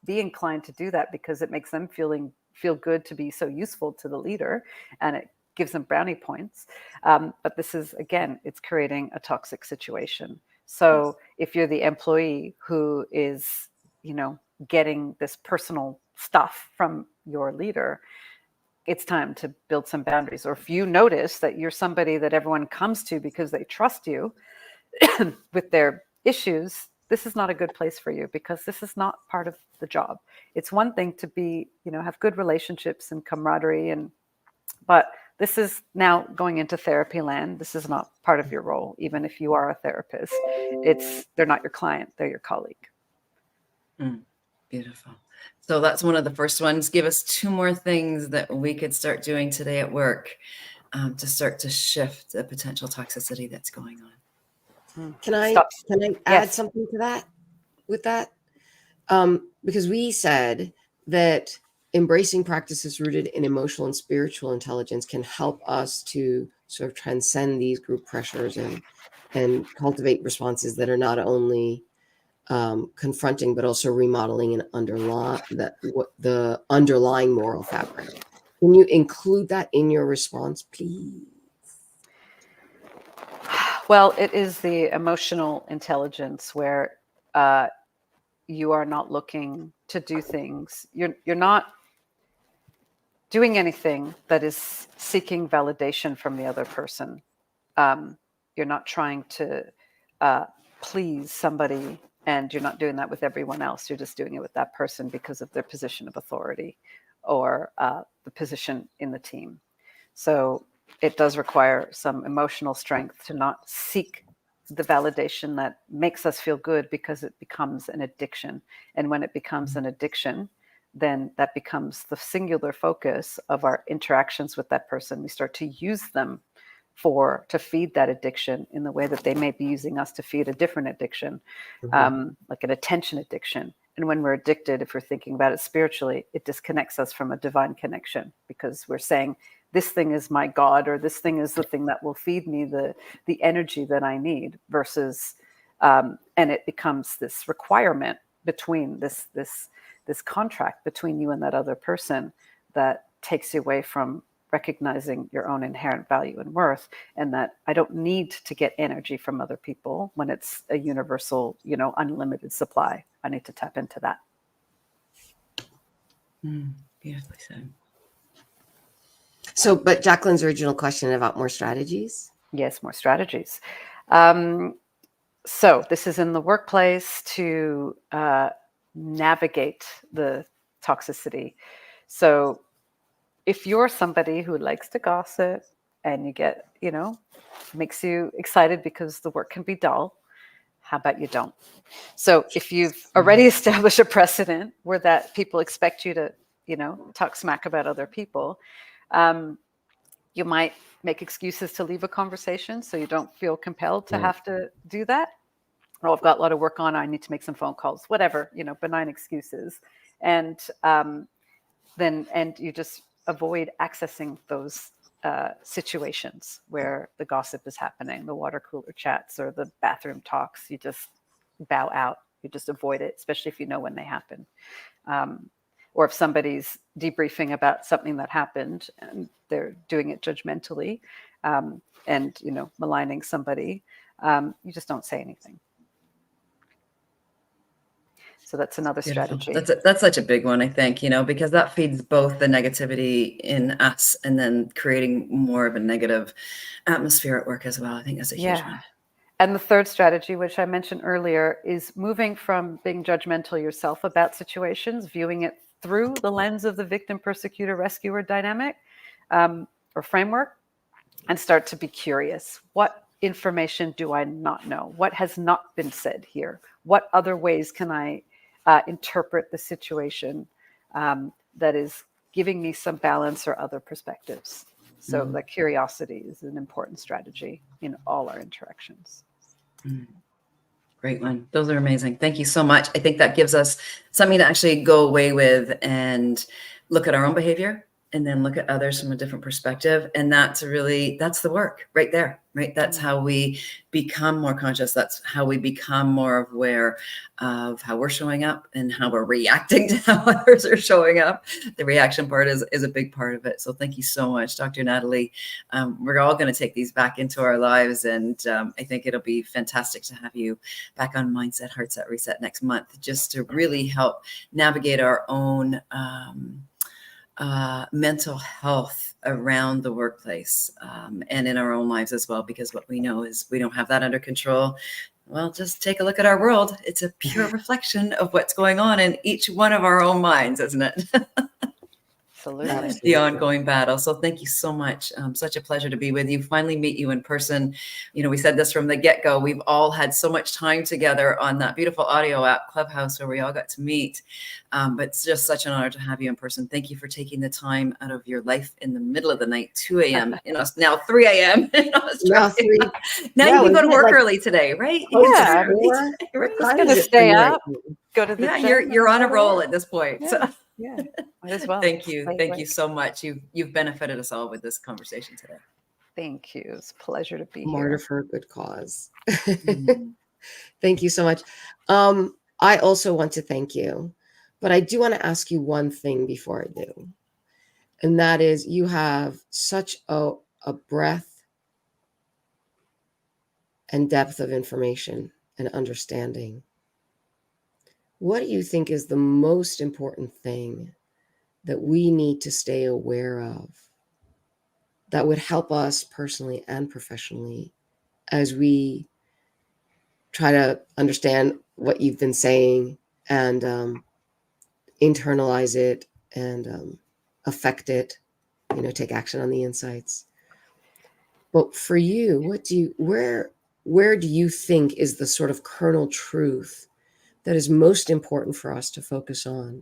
be inclined to do that because it makes them feel good to be so useful to the leader, and it gives them brownie points. But this is, again, it's creating a toxic situation. So if you're the employee who is, getting this personal stuff from your leader, it's time to build some boundaries. Or if you notice that you're somebody that everyone comes to because they trust you with their issues, this is not a good place for you, because this is not part of the job. It's one thing to be, have good relationships and camaraderie, but this is now going into therapy land. This is not part of your role, even if you are a therapist. They're not your client, they're your colleague. Beautiful. So that's one of the first ones. Give us 2 more things that we could start doing today at work to start to shift the potential toxicity that's going on. Can I add something to that with that? Because we said that embracing practices rooted in emotional and spiritual intelligence can help us to sort of transcend these group pressures and cultivate responses that are not only confronting, but also remodeling and the underlying moral fabric. Can you include that in your response, please? Well, it is the emotional intelligence where you are not looking to do things. You're not doing anything that is seeking validation from the other person. You're not trying to please somebody, and you're not doing that with everyone else. You're just doing it with that person because of their position of authority or the position in the team. So it does require some emotional strength to not seek the validation that makes us feel good, because it becomes an addiction. And when it becomes an addiction, then that becomes the singular focus of our interactions with that person. We start to use them to feed that addiction in the way that they may be using us to feed a different addiction, like an attention addiction. And when we're addicted, if we're thinking about it spiritually, it disconnects us from a divine connection, because we're saying, this thing is my God, or this thing is the thing that will feed me the energy that I need, versus, and it becomes this requirement between this contract between you and that other person that takes you away from recognizing your own inherent value and worth, and that I don't need to get energy from other people when it's a universal, unlimited supply. I need to tap into that. Beautifully said. So, but Jacqueline's original question about more strategies? Yes, more strategies. So this is in the workplace to navigate the toxicity. So if you're somebody who likes to gossip and you get, makes you excited because the work can be dull, how about you don't? So if you've already established a precedent where that people expect you to, talk smack about other people, you might make excuses to leave a conversation so you don't feel compelled to have to do that. Oh, I've got a lot of work on, I need to make some phone calls, whatever, benign excuses. And then you just avoid accessing those situations where the gossip is happening, the water cooler chats or the bathroom talks. You just bow out. You just avoid it, especially if you know when they happen. Or if somebody's debriefing about something that happened and they're doing it judgmentally and, maligning somebody, you just don't say anything. So that's another strategy. That's such a big one, I think, because that feeds both the negativity in us and then creating more of a negative atmosphere at work as well. I think that's a huge one. And the third strategy, which I mentioned earlier, is moving from being judgmental yourself about situations, viewing it through the lens of the victim, persecutor, rescuer dynamic or framework, and start to be curious. What information do I not know? What has not been said here? What other ways can I interpret the situation that is giving me some balance or other perspectives? So the curiosity is an important strategy in all our interactions. Great one. Those are amazing. Thank you so much. I think that gives us something to actually go away with and look at our own behavior and then look at others from a different perspective. And that's the work right there, right? That's how we become more conscious. That's how we become more aware of how we're showing up and how we're reacting to how others are showing up. The reaction part is a big part of it. So thank you so much, Dr. Nathalie. We're all going to take these back into our lives. And I think it'll be fantastic to have you back on Mindset, Heartset, Reset next month, just to really help navigate our own mental health around the workplace and in our own lives as well, because what we know is we don't have that under control. Well, just take a look at our world. It's a pure reflection of what's going on in each one of our own minds, isn't it? Absolutely. The ongoing battle. So thank you so much. Such a pleasure to be with you. Finally meet you in person. You know, we said this from the get-go. We've all had so much time together on that beautiful audio app Clubhouse where we all got to meet. But it's just such an honor to have you in person. Thank you for taking the time out of your life in the middle of the night, 2 a.m. in us now 3 a.m. in Australia. Now you can go to work early today, right? Yeah, We're just gonna stay up. Go to the gym. You're on a roll at this point. Yeah. So. Yeah, might as well. Thank you. Thank you so much. You've benefited us all with this conversation today. Thank you. It's a pleasure to be Martyr here. for a good cause. Thank you so much. I also want to thank you, but I do want to ask you one thing before I do. And that is, you have such a breadth and depth of information and understanding. What do you think is the most important thing that we need to stay aware of that would help us personally and professionally as we try to understand what you've been saying and internalize it and affect it, take action on the insights? But for you, where do you think is the sort of kernel truth that is most important for us to focus on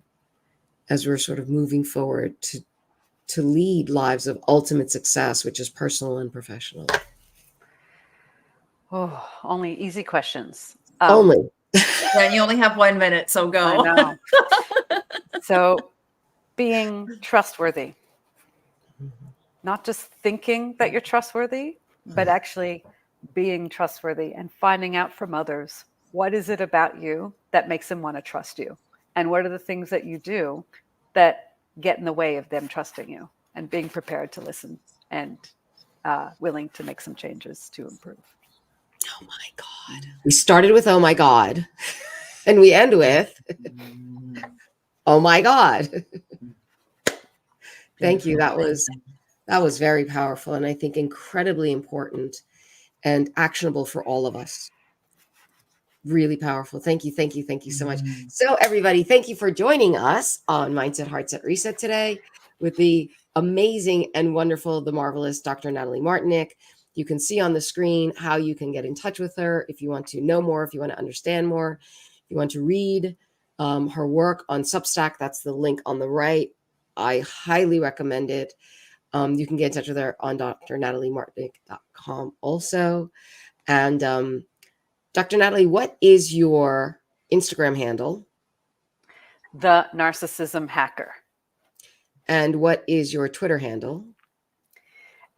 as we're sort of moving forward to lead lives of ultimate success, which is personal and professional? Oh, only easy questions. Only. And you only have 1 minute, so go. I know. So being trustworthy, not just thinking that you're trustworthy, but actually being trustworthy and finding out from others, what is it about you that makes them want to trust you? And what are the things that you do that get in the way of them trusting you, and being prepared to listen and willing to make some changes to improve. Oh my God. We started with, oh my God, and we end with, oh my God. Thank you. That was very powerful, and I think incredibly important and actionable for all of us. Really powerful. Thank you. Thank you. Thank you so much. So everybody, thank you for joining us on Mindset, Heartset, Reset today with the amazing and wonderful, the marvelous Dr. Nathalie Martinek. You can see on the screen how you can get in touch with her if you want to know more, if you want to understand more, if you want to read her work on Substack. That's the link on the right. I highly recommend it. You can get in touch with her on drnataliemartinek.com also. And Dr. Nathalie, what is your Instagram handle? The Narcissism Hacker. And what is your Twitter handle?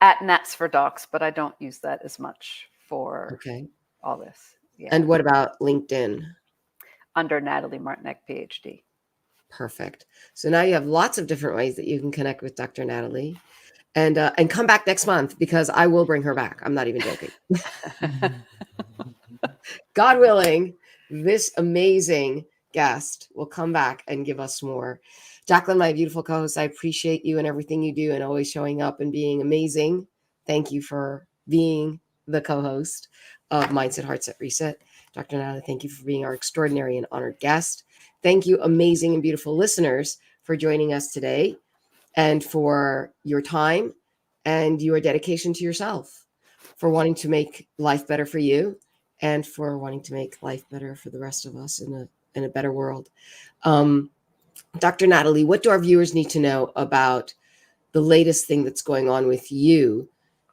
At Nats for Docs, but I don't use that as much for all this. Yeah. And what about LinkedIn? Under Nathalie Martinek, PhD. Perfect. So now you have lots of different ways that you can connect with Dr. Nathalie. And come back next month, because I will bring her back. I'm not even joking. God willing, this amazing guest will come back and give us more. Jacqueline, my beautiful co-host, I appreciate you and everything you do and always showing up and being amazing. Thank you for being the co-host of Mindset Heartset Reset. Dr. Nathalie, thank you for being our extraordinary and honored guest. Thank you, amazing and beautiful listeners, for joining us today and for your time and your dedication to yourself, for wanting to make life better for you and for wanting to make life better for the rest of us in a better world. Dr. Nathalie, what do our viewers need to know about the latest thing that's going on with you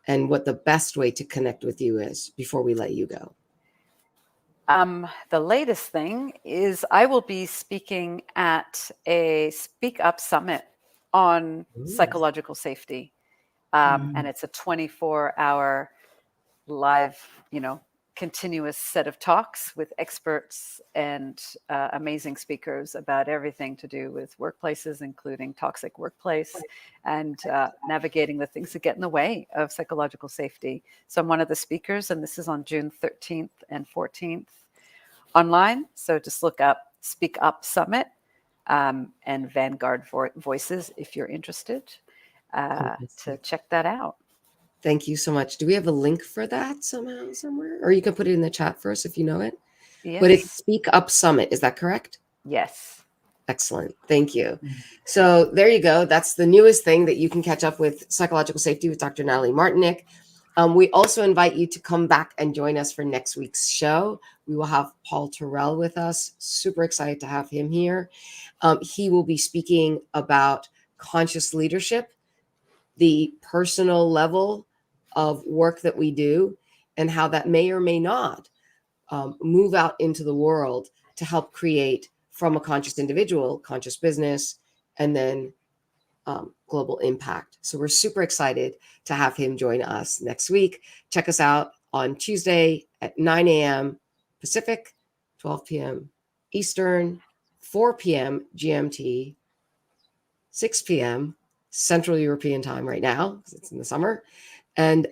and what the best way to connect with you is before we let you go? The latest thing is I will be speaking at a Speak Up Summit on psychological safety. And it's a 24-hour live, continuous set of talks with experts and amazing speakers about everything to do with workplaces, including toxic workplace and navigating the things that get in the way of psychological safety. So I'm one of the speakers, and this is on June 13th and 14th online. So just look up Speak Up Summit and Vanguard Voices if you're interested to check that out. Thank you so much. Do we have a link for that somehow, somewhere? Or you can put it in the chat for us if you know it. Yes. But it's Speak Up Summit. Is that correct? Yes. Excellent. Thank you. So there you go. That's the newest thing that you can catch up with psychological safety with Dr. Nathalie Martinek. We also invite you to come back and join us for next week's show. We will have Paul Terrell with us. Super excited to have him here. He will be speaking about conscious leadership, the personal level of work that we do, and how that may or may not move out into the world to help create, from a conscious individual, conscious business, and then global impact. So we're super excited to have him join us next week. Check us out on Tuesday at 9 a.m. Pacific, 12 p.m. Eastern, 4 p.m. GMT, 6 p.m. Central European time right now, because it's in the summer. And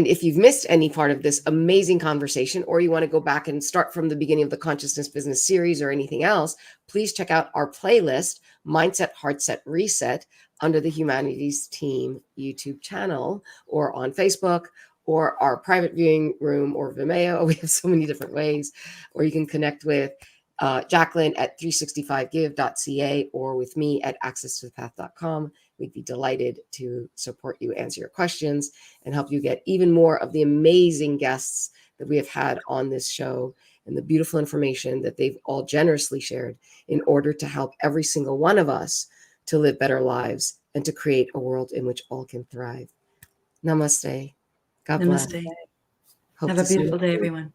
if you've missed any part of this amazing conversation, or you want to go back and start from the beginning of the Consciousness Business series or anything else, please check out our playlist, Mindset Heartset Reset, under the Humanities Team YouTube channel, or on Facebook, or our private viewing room, or Vimeo. We have so many different ways. Or you can connect with Jacqueline at 365give.ca or with me at accesstothepath.com. We'd be delighted to support you, answer your questions, and help you get even more of the amazing guests that we have had on this show and the beautiful information that they've all generously shared in order to help every single one of us to live better lives and to create a world in which all can thrive. Namaste. God bless. Namaste. Hope Have a to see beautiful you. day, everyone.